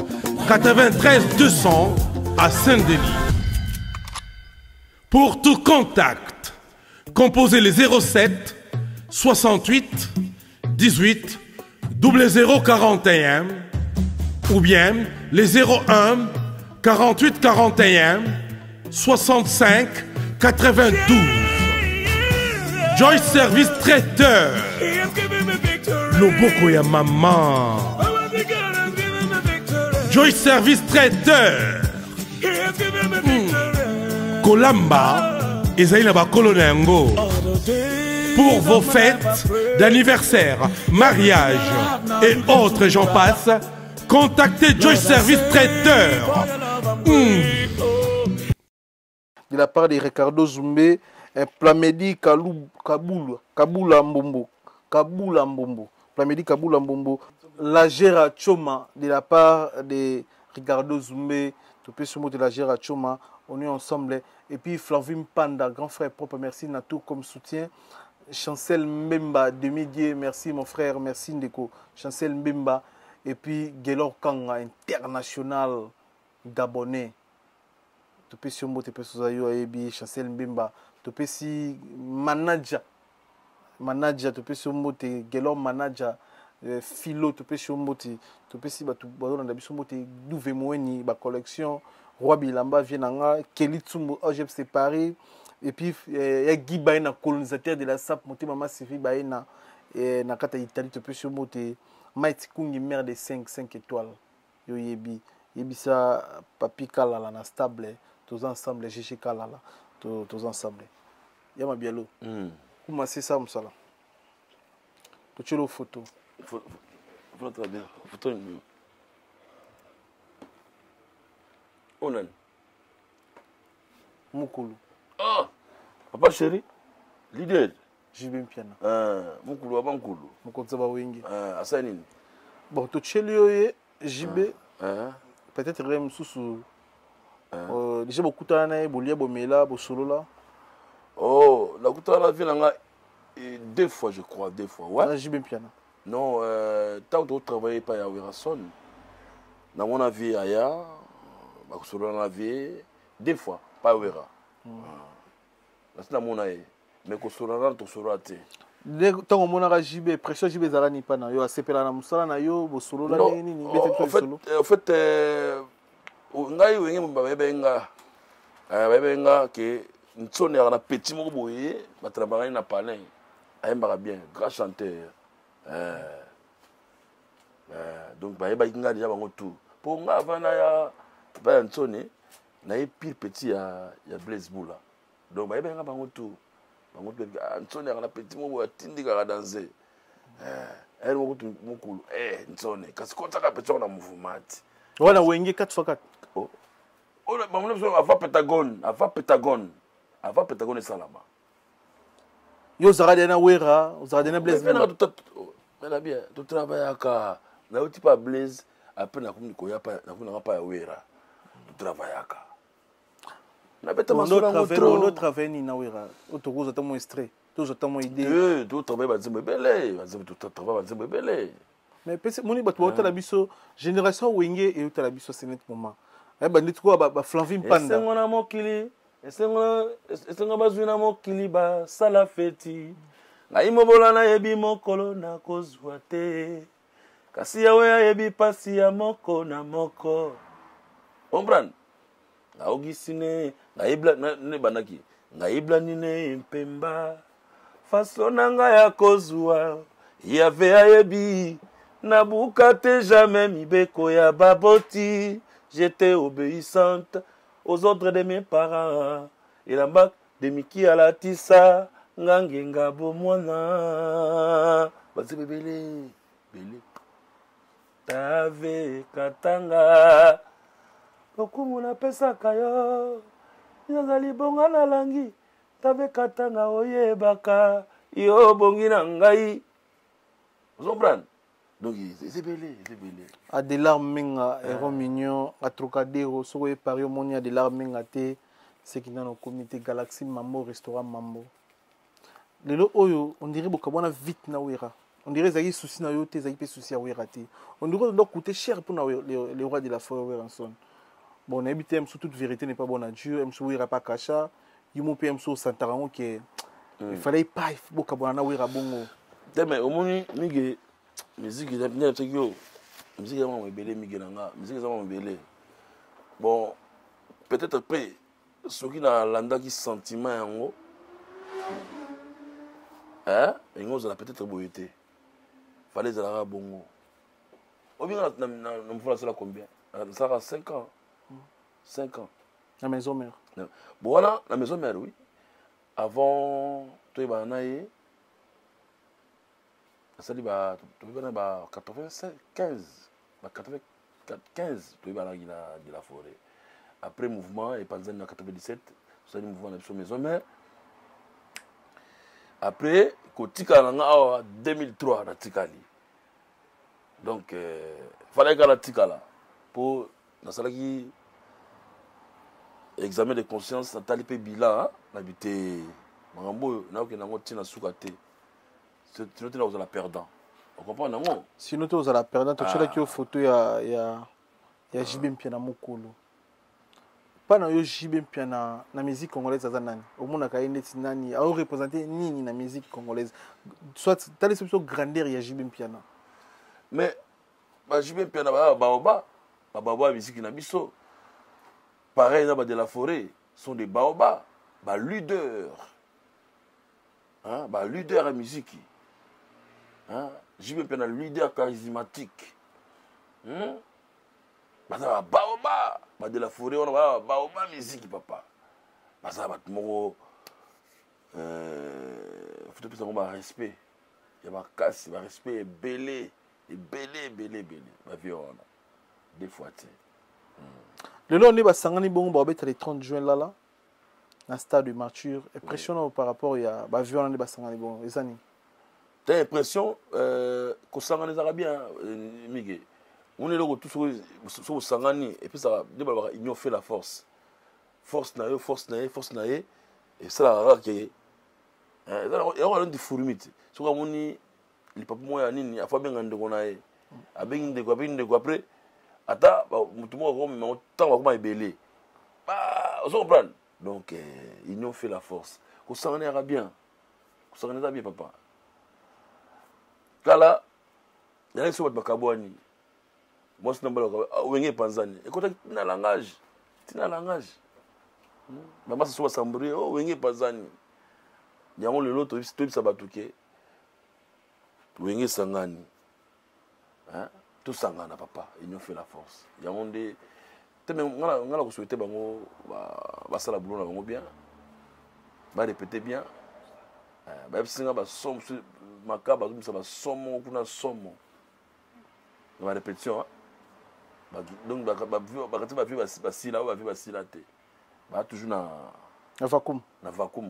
93 200 à Saint-Denis. Pour tout contact, composez les 07 68 18 0041 ou bien les 01 48 41 65 92. Joyce Service Traiteur. Loboko ya maman. Joyce Service Traiteur. Kolamba ezali na bakolo na yango. Pour vos fêtes d'anniversaire, mariage et autres j'en passe, contactez Joyce Service Traiteur. De la part de Ricardo Zumbe, un Plamedi Kaboula Mbombo. Plamedi Kaboula Mbombo. La Gera Choma, de la part de Ricardo Zumbe, tout peut se de la Gera Choma, on est ensemble. Et puis Flavim Panda, grand frère propre, merci Natou comme soutien. Chancel Mbemba, demi-dieu, merci mon frère, merci Ndeko. Chancel Mbemba. Et puis Gelor Kanga, international gabonais. Topé si Ombo, Topé Sozayo, Aebi, Chancel Mbemba. Topé si Manaja, Topé si Ombo, Gelor Manaja, Philo, Topé si Ombo, Topé si Badon, Dabisombo, Douve Moeni, ba collection, Roi Bilamba, Vienanga, Kelly Tsumbo, OGFC Paris. Et puis, il y a Guy Baena, colonisateur de la SAP, Monté Mama Sefi Baena, et Nakata Italie, Topé si Ombo, Maïti Kungi, maire de 5 étoiles. Yo yebi ça papi kalala na stable tous ensemble GG kalala tous ensemble. Yama bielo. Comment c'est ça msala? To chelo photo. Photo bien. Photo une. Onan. Mukulu. Ah. Papa chéri. Leader. Jibim piana. Mukulu abankulu. Mukotsa ba wingi. Asanini. Bon to chelo ye JB. Peut-être même sous déjà beaucoup de temps bolia bomela bosolola. Oh, la kutana vinanga 2 fois je crois, 2 fois. Ouais. JB piana. Non, tant que tu travailles pas à Werason. Dans mon avis aya bakosolola na vie 2 fois, pas Wera. C'est dans mon avis. Mais kosolola to solate. Tant que JB, pression JB Zalani pana, yo asepela na musala na yo, bosolola nini, en fait, ngai wenge babenga que nsone na petit moko boye, ba travailler na palais, ayembaka bien, grand chanteur. Donc ba kinga déjà bango tout. Pour nga avant ya ba nsone, na pire petit ya Blaise Boula. Donc ba bango tout. Nsone na petit moko atindika danser. Elle mukulu nsone kasi kota ka petit na mouvement. Voilà wenge 4x4. Oh maman so avant Pentagone salama. Yo zarade na Wera, zarade na Blaise. Mais bien, tu travailles ka na uti pa Blaise après na kumiko ya pa na pa ya Wera. Tu travailles ka. Na beta masolo notre travail ni na Wera. Otokoza ta mo extrait. Toujours ta mo idée. Tu travailles ba zembele, tu travailles ba zembele. Mais pese moni bato ba la biso génération wenge et ta la biso c'est net moment. Eh ben dit quoi ba Flavim Panda. C'est mon mokili. esenga bazwi na mokili basala feti ngai mobola nayebi mokolo nakozwa te kasi yawe ayebi pasi ya moko na moko comprendre naogisi ne bandaki ngayibla nine mpemba faso na ngai ya kozwa yave ayebi nabuka te jamais mibeko ya baboti j'étais obéissante aux ordres de mes parents elamba de miki alatisa ngangenga bomwana basi bele tave katanga lokumu napesaka yo nazali bonga na langi tave katanga oyebaka yo bongi na ngai comprendre donc c'est belé Adelar Menga héros mignon à Trocadéro soye Paris moni Adelar Menga te c'est qui dans le comité Galaxy Mambo restaurant Mambo lelo oyo on dirait bokabona vite na wera on dirait zaki souci na yo te zaki pe souci à wera te on dirait doit coûter cher pour les rois de la forêt Weranson bon on habite même toute vérité n'est pas bonne à Dieu même wera pas cacha yimo pe même Santarango qui il fallait pas bokabona na wera bongo mais au moins mige musique est bien c'est que musique est vraiment belle migelanga musique est vraiment belle bon peut-être après ce qui na landa qui sentiment yango hein et nous on a peut-être boyauté fallait la bongo ou bien na me faire ça combien ça a 5 ans 5 ans la maison mère bon voilà la maison mère oui avant toi banaye ça dit bah 95 95 tu vas de la forêt après mouvement et pendant 97 ça dit mouvement de maison mère après kotika nanga 2003 na tikali donc fallait que la tikala pour na salaki examen de conscience na tali pe bilan n'habiter mangambo na ke nango tina sukate tu notes là vous allez perdant on comprend non si notes vous allez perdant tu sais que photo ya JB Mpiana mokolo pas na yo JB Mpiana na musique congolaise za nani au monde ka ndeti nani a représenter nini na musique congolaise soit telle c'est grandeur ya JB Mpiana mais ba JB Mpiana ba musique na biso pareil là de la forêt sont des baobas ba leader hein ba leader à musique hein JB Mpiana leader charismatique bah baoba bah de la forêt on va baoba musique papa bah ça va tout mon faut plus avoir respect il y a pas casse il y a respect belé bah violon des fois tu le long on est sangani bon ba bettre le 30 juin là na stade de Martyr impressionnant par rapport il y a ba violon on est sangani bon ezani t'as l'impression que sangani ça va bien Miguel on est là tout sur sangani et puis ça ils ont fait la force na et ça la rare qui et on a des fourmite sur comme on il papa moi nini afa bien ngande kona e abenginde kwa après ata mutu mo ko mais tant va ebelé bah on comprend donc ils ont fait la force ko sangani ira bien papa kala yana so bakabwani moi c'est n'importe quoi wenge panzani écoute tina langage maman se soit sambri wenge panzani yango le loto tout ça batuke wenge sangani hein tout sangana papa ils ont fait la force yango ndé teme ngala ko souhaiter bango ba sala boulot na bango bien ba répéter bien ba singa ba som makaba comme ça ba somo kuna somo ba répétition donc ba toujours na vacuum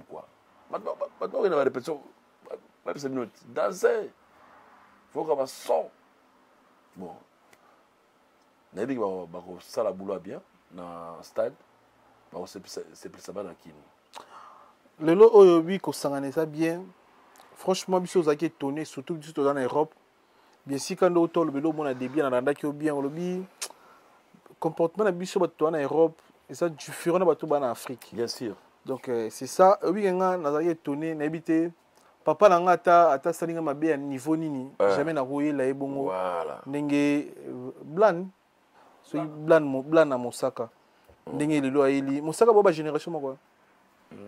quoi maintenant on a répétition pas 5 minutes danser faut qu'on va son bon na dit ba ko sala boulot bien na stade ba c'est plus ça ba na kini lelo oyo bi ko sangana ça bien franchement biso zaki étonné surtout biso dans l'Europe bien si quand auto le belo mona débit na randa ki bien lobi comportement na biso bato na Europe Et ça, tu feras en Afrique. Bien sûr. Donc, c'est ça. Oui, on a étonné, n'habité. Papa n'a pas salinga ma bé à niveau nini. Jamais n'a rouillé la ebongo. Voilà. N'enge blan. So blan à Mosaka. N'enge le loi eli. Mosaka boba génération quoi.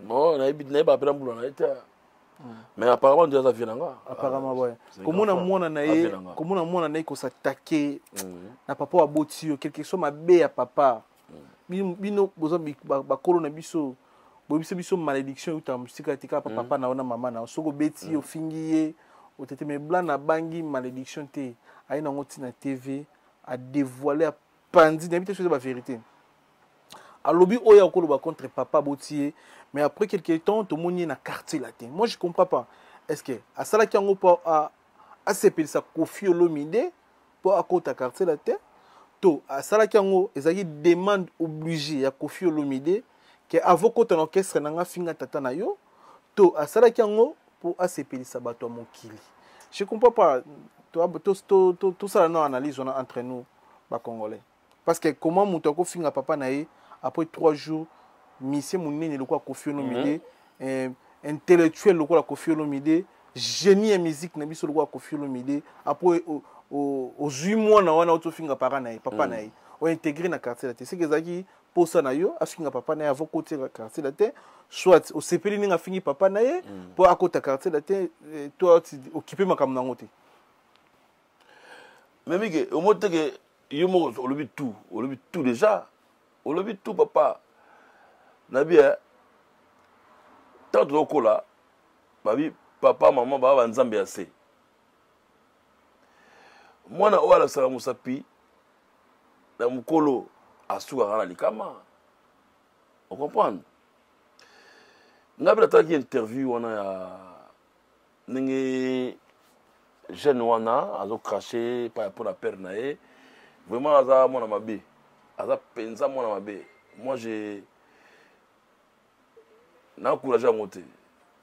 Bon, n'a pas appelé boulot na été. Mais apparemment déjà ça vient là. Apparemment ouais. Comme on a mona naé, comme on a mona naé ko s'attaquer. Na papa wa botio quelque chose ma bé à papa. Bino bozo ba kolona biso. Biso malédiction uta musika tika papa na ona mama na soko beti ofingiye otete me blanc na bangi malédiction te aina ngoti na TV a dévoiler a pandi n'habite chose la vérité a lobby oya okolo contre papa botier mais après quelques temps tout monde na quartier latin moi je comprends pas est-ce que à sala ki ngo pour a s'appelle ça Koffi Olomide pour à côté quartier latin to à sala ki ngo ezaki demande obligée ya Koffi Olomide que avocat ton orchestre nanga finga tata na yo to asala kiango pour asepeli sabato mokili je comprends pas tout ça non analyse on a entre nous ba congolais parce que comment muto ko finga papa na ye après 3 jours monsieur munene le quoi Koffi Olomide intellectuel le quoi Koffi Olomide génie en musique na biso le quoi Koffi Olomide après aux 8 mois na wana auto finga papa na ye o intégrer na quartier là c'est que zaki pour ça na yo afinga papa na avant côté quartier là soit au CPL ninga fingi papa na ye pour à côté quartier là toi occuper makam na ngote même que au mot que yo mo au lobby tout déjà au lobby tout papa na bien tant de kola babi papa maman ba nzambe assez mwana o ala sala musapi na mukolo asuka kana likama on comprend ngabela taki interview wana ya ningi jeune wana azo cracher par rapport à père nae vraiment aza mwana mabe aza penza mwana mabe moi j'ai na encouragé à monter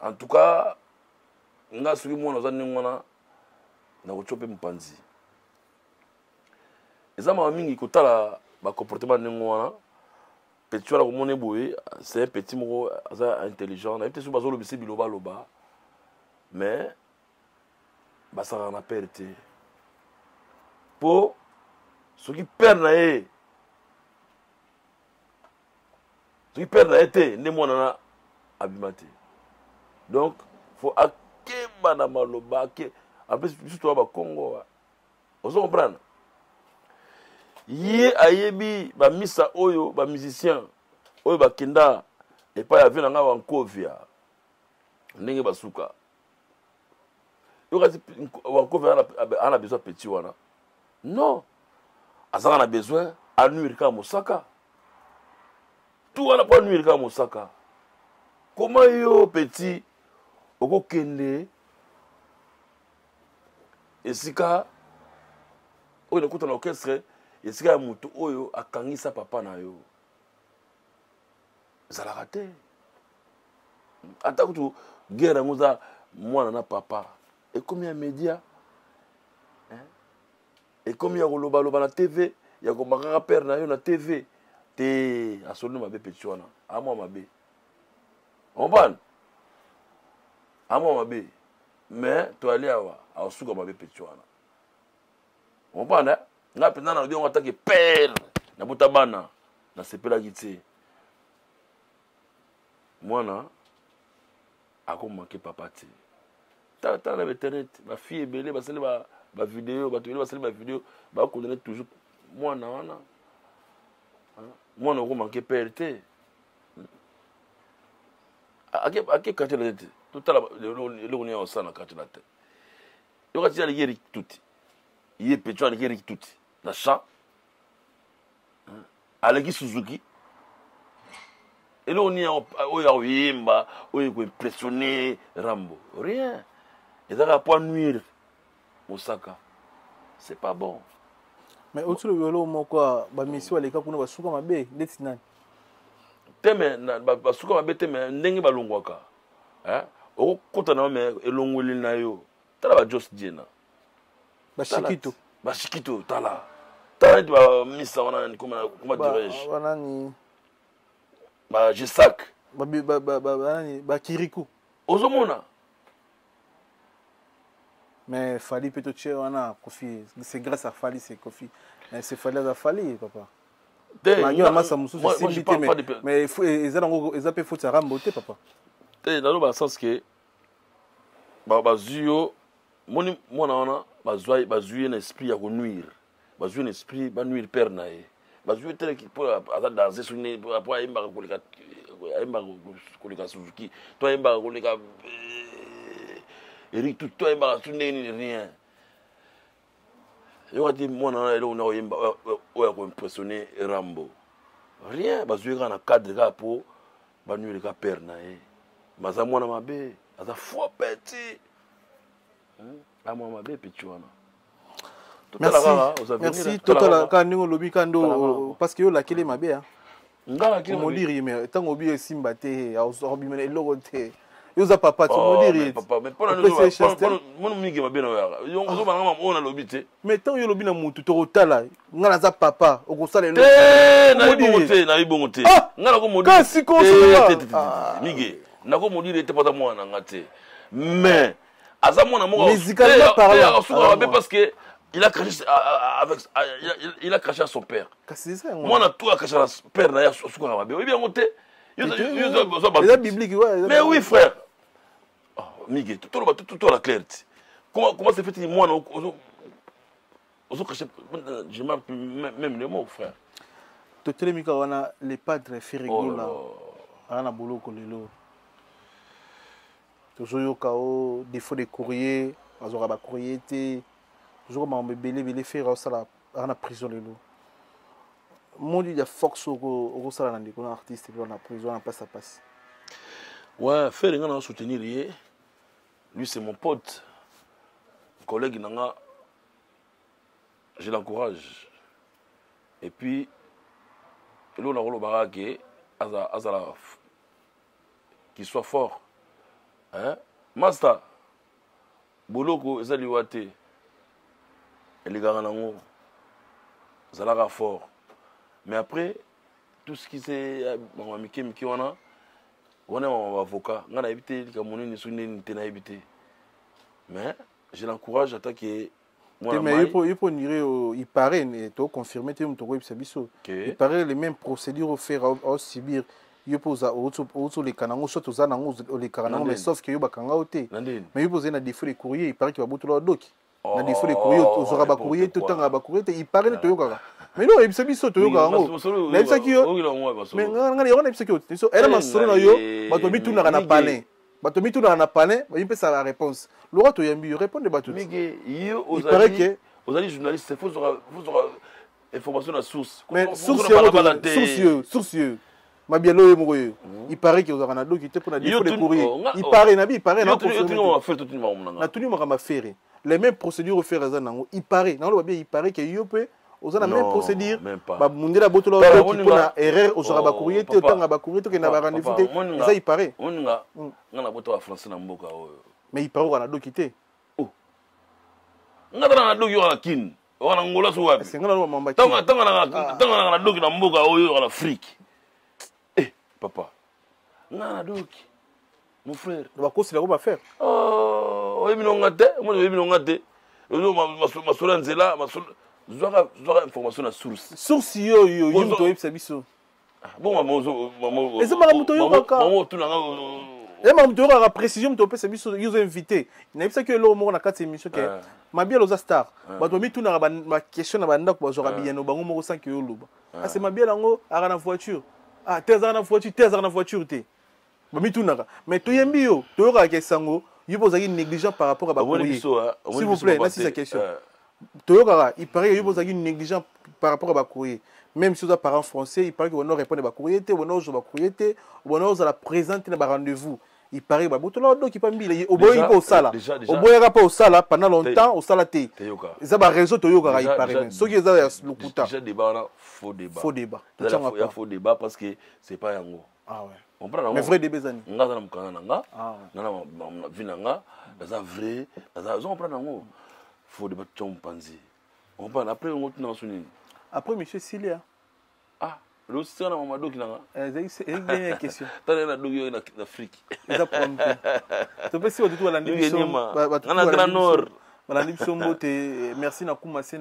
en tout cas nga suki mwana za ningwana na kochope mpanzi ezama mingi kotala ba comportement ningwana petit wala komone boye c'est un petit moko aza intelligent na peut-être bazo lobisi biloba loba mais basaka na perte po soki père na ye te nde mwana na abimate donc faut akeba na maloba ke en plus surtout ba Congo ozo comprendre ye ayebi ba misa oyo ba musicien oyo bakenda epa ya vena nga Wankovia ndenge basuka yo kasi Wankovia ana besoin petit wana non azanga na besoin anuire ka Mosaka tout wana pas nuire ka Mosaka comment yo petit okokende esika oyo nakuta na orchestre esika ya mutu oyo akangisa papa na yo ezalaka te ata kutu guerre yango za mwana na papa ekomi ya media ekomi ya kolobaloba na TV ya komakaka père na yo na TV te asoli mabe peti wana amwa mabe ombane amwa mabe mais toali awa aosuka mabe peti wana ombane nga penza na lobiongo atake père na buta bana na sepelaki te mwana akomake papa te tala na internet bafille ebele basali bavideo bato ebele basali bavideo bakondane toujours mwana wana mwana okomake père te ake kati na te totala eloko nini osala na kati na te yokati aleki eriki tuti ye pecho aleki eriki tuti na champ aleki Suzuki eloko nini oyo ya koyemba oyo koimpressionne Rambo rien ezaka po nuire Mosaka c'est pas bon mais au-dessus de l'eau moko ba mission aleka kuna basuka mabe ndeti nani teme na basuka mabe teme ndenge balongwaka okota na me elongweli na yo tala ba Jos Diena bashikito tala ba misa wana comment dirais-je wana ni ba Jesak ba Kirikou ozomona mais Fali peut te wana Kofi c'est grâce à Fali c'est Kofi mais c'est Fali à Fali papa mais ils peut foutre sa beauté papa dans le sens que bazuyo moni mona wana bazuye un esprit à nuire bazuye un esprit ba nuire père nae bazuye tel qui pour à danser sur ne pour imba koleka Suzuki toi imba koleka Eric tout toi imba sur ne rien yo ati mona elo na imba o ko impressionner Rambo rien bazuye kana cadre ka pour ba nuire ka père nae maza mwana mabe aza faux petit mwana mabe petit wana merci total ka ningo lobi kando parce que yo la kele mabe hein ngala kele mo lire mais tango bi simba te a obi mena logo te yo za papa tu mo lire papa mais pona no mon mingi mabe na yo zo banga mona lobi te mais tango yo lobi na mutu to tala ngala za papa okosala lo na ibongo te ngala ko mo ka siko mige nako mo lire te pata mwana ngate mais aza mwana moko musicalement parlant parce que il a craché il a craché à son père. Moi na tout a craché à son père na ya suka mabe. Oui bien monté. C'est biblique ouais. Mais oui frère. Oh Miguel, tout la clarté. Comment c'est fait moi on craché je marque même les mots frère. Totele mika wana les padres Ferregola. Ana boloko lelo. Toujours yo kao défaut de courrier, azora ba courrier té. Toujours ma belé faire ça la prison lelo. Mon dit il y a force au sala na ndiko na artiste dans la prison en passe à passe. Ouais, faire ngana soutenir lui c'est mon pote. Collègue nanga je l'encourage. Et puis là on a rolo barake azala qu'il soit fort. Hein? Master boloko ezali wate les gars nango zalaka fort mais après tout ce qui c'est miki wana on avocat ngana éviter ka monini sunni tena éviter mais je l'encourage à attaquer moi mais il peut dire il paraît to confirmer te mto ko biso il paraît les mêmes procédures faire au subir il pose au les kanango soit aux anango les kanango mais sauf que yo bakanga oté mais il pose na défaut les courriers il paraît qu'il va boutula doki na défaut les courriers aux ba courrier tout temps ba courrier il paraît to yoka mais non il biso to yoka ngo na bisa ki yo mais ngana yo na bisa ki yo so era masolo na yo bato mituna na palais bato mituna na palais il peut ça la réponse le roi to yambi répondre bato mais yo il paraît que vous allez journaliste faut information à source mais source ma bien lo mo il paraît que vous avez un doc qui était pour la défaut les courriers il paraît na na tout le monde faire les mêmes procédures faire ça nango il paraît na lo bien il paraît que yo peut aux a la même procédure ba mundela botola pour na erreur aux ba courrier te tanga ba courrier to que na ba rendez-vous ça il paraît nga na botola français na mboka mais il paraît qu'on a doc quitté nga na doc yo na kin wana ngola so wapi c'est nga na mamba tanga na doc na mboka oyo en Afrique papa na doki mon frère va cause la va faire oh oui minonga te ma sola nzela ma sola information na source yo to yebisa biso bon maman et ça mara muto yo kaka maman tout nanga et maman muto yo précision to pesa biso yo invité na yebisa que lo mo na kati émission que ma bien loza star bato mi tout na ba question na banda ko bazora biyano bango mo sans que yo loba ah c'est ma bien lango ara na voiture ah tes na voiture te ba mitunaka mais to yembi yo to yoka ke sango yibo zaki négligent par rapport à ba courrier s'il vous plaît là c'est sa question to yoka il paraît yibo zaki négligent par rapport à ba courrier même si vous êtes parent français il paraît que on répondre ba courrier te on ozo ba courrier te on ozo la présenter na ba rendez-vous il paraît ba botola do ki pambi au boy ko sala au boy ka pas au sala pendant longtemps au sala te ça ba réseau to yoka il paraît ce qui est ça lokuta déjà débat là faux débat il y a faux débat parce que c'est pas yango ah ouais on prend mais vrai débat zani nga na mukana nanga na vinanga ça vrai ça on prend yango faux débat chompanzi on prend après on continue suni après monsieur Silia ah Le aussi na Mamadou qui na. C'est une question. T'as na dogi en Afrique. Ça prend. Tu peux si au tout à la Nibiso. Na Grand Nord. Voilà, Nibso Mbote, merci na Koumassé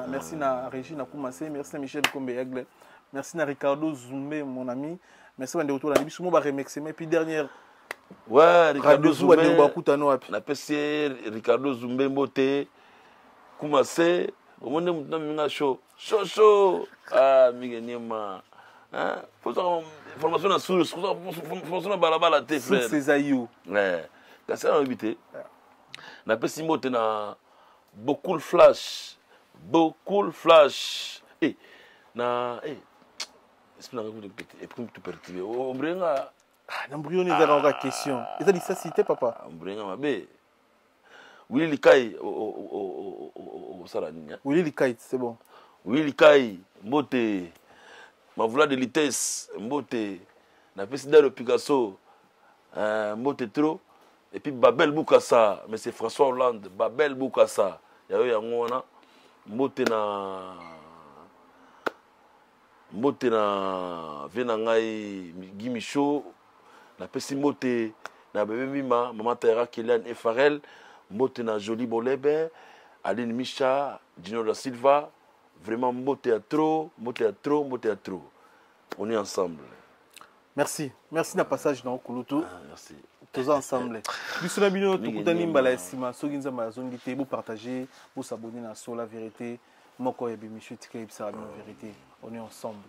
merci na Régine na Koumassé, merci na Michel Kombe Aigle, merci na Ricardo Zoumé mon ami, merci à retour la Nibso Mbote remixer mais puis dernière. Ouais, Ricardo Zoumé. Na PC Ricardo Zoumé Mbote Koumassé, au monde muna show. Show. Ah, Miguel hein? Formation na source, formation na balabala te frère. C'est Zayou. Ouais. Quand ça habité. Na pesi mote na beaucoup de flash et na esprit na et pour tout perturber ombrenga n'embryonner dans la question et ça dit ça cité papa ombrenga mabe Willy Likai au salania Willy Likai c'est bon Willy Likai mote ma voix de vitesse mote na pesi dans le Picasso mote trop. Et puis Babel Boukassa, mais c'est François Hollande, Babel Boukassa. Il y a eu un moment, Motena Venangai Gimicho, la Pessi Mote, na Bébé Mima, Maman Taïra Kélian et Farel, Motena Jolie Bolebe, Aline Micha, Dino da Silva, vraiment Mote à trop. On est ensemble. Merci na passage dans Kulutu. Merci. Tous ensemble. Bisous bino tukutani mbala esima soki nzamba zongi te vous partager, vous s'abonner na sur la vérité. Moko ya bimishu tika ibisa la vérité. On est ensemble.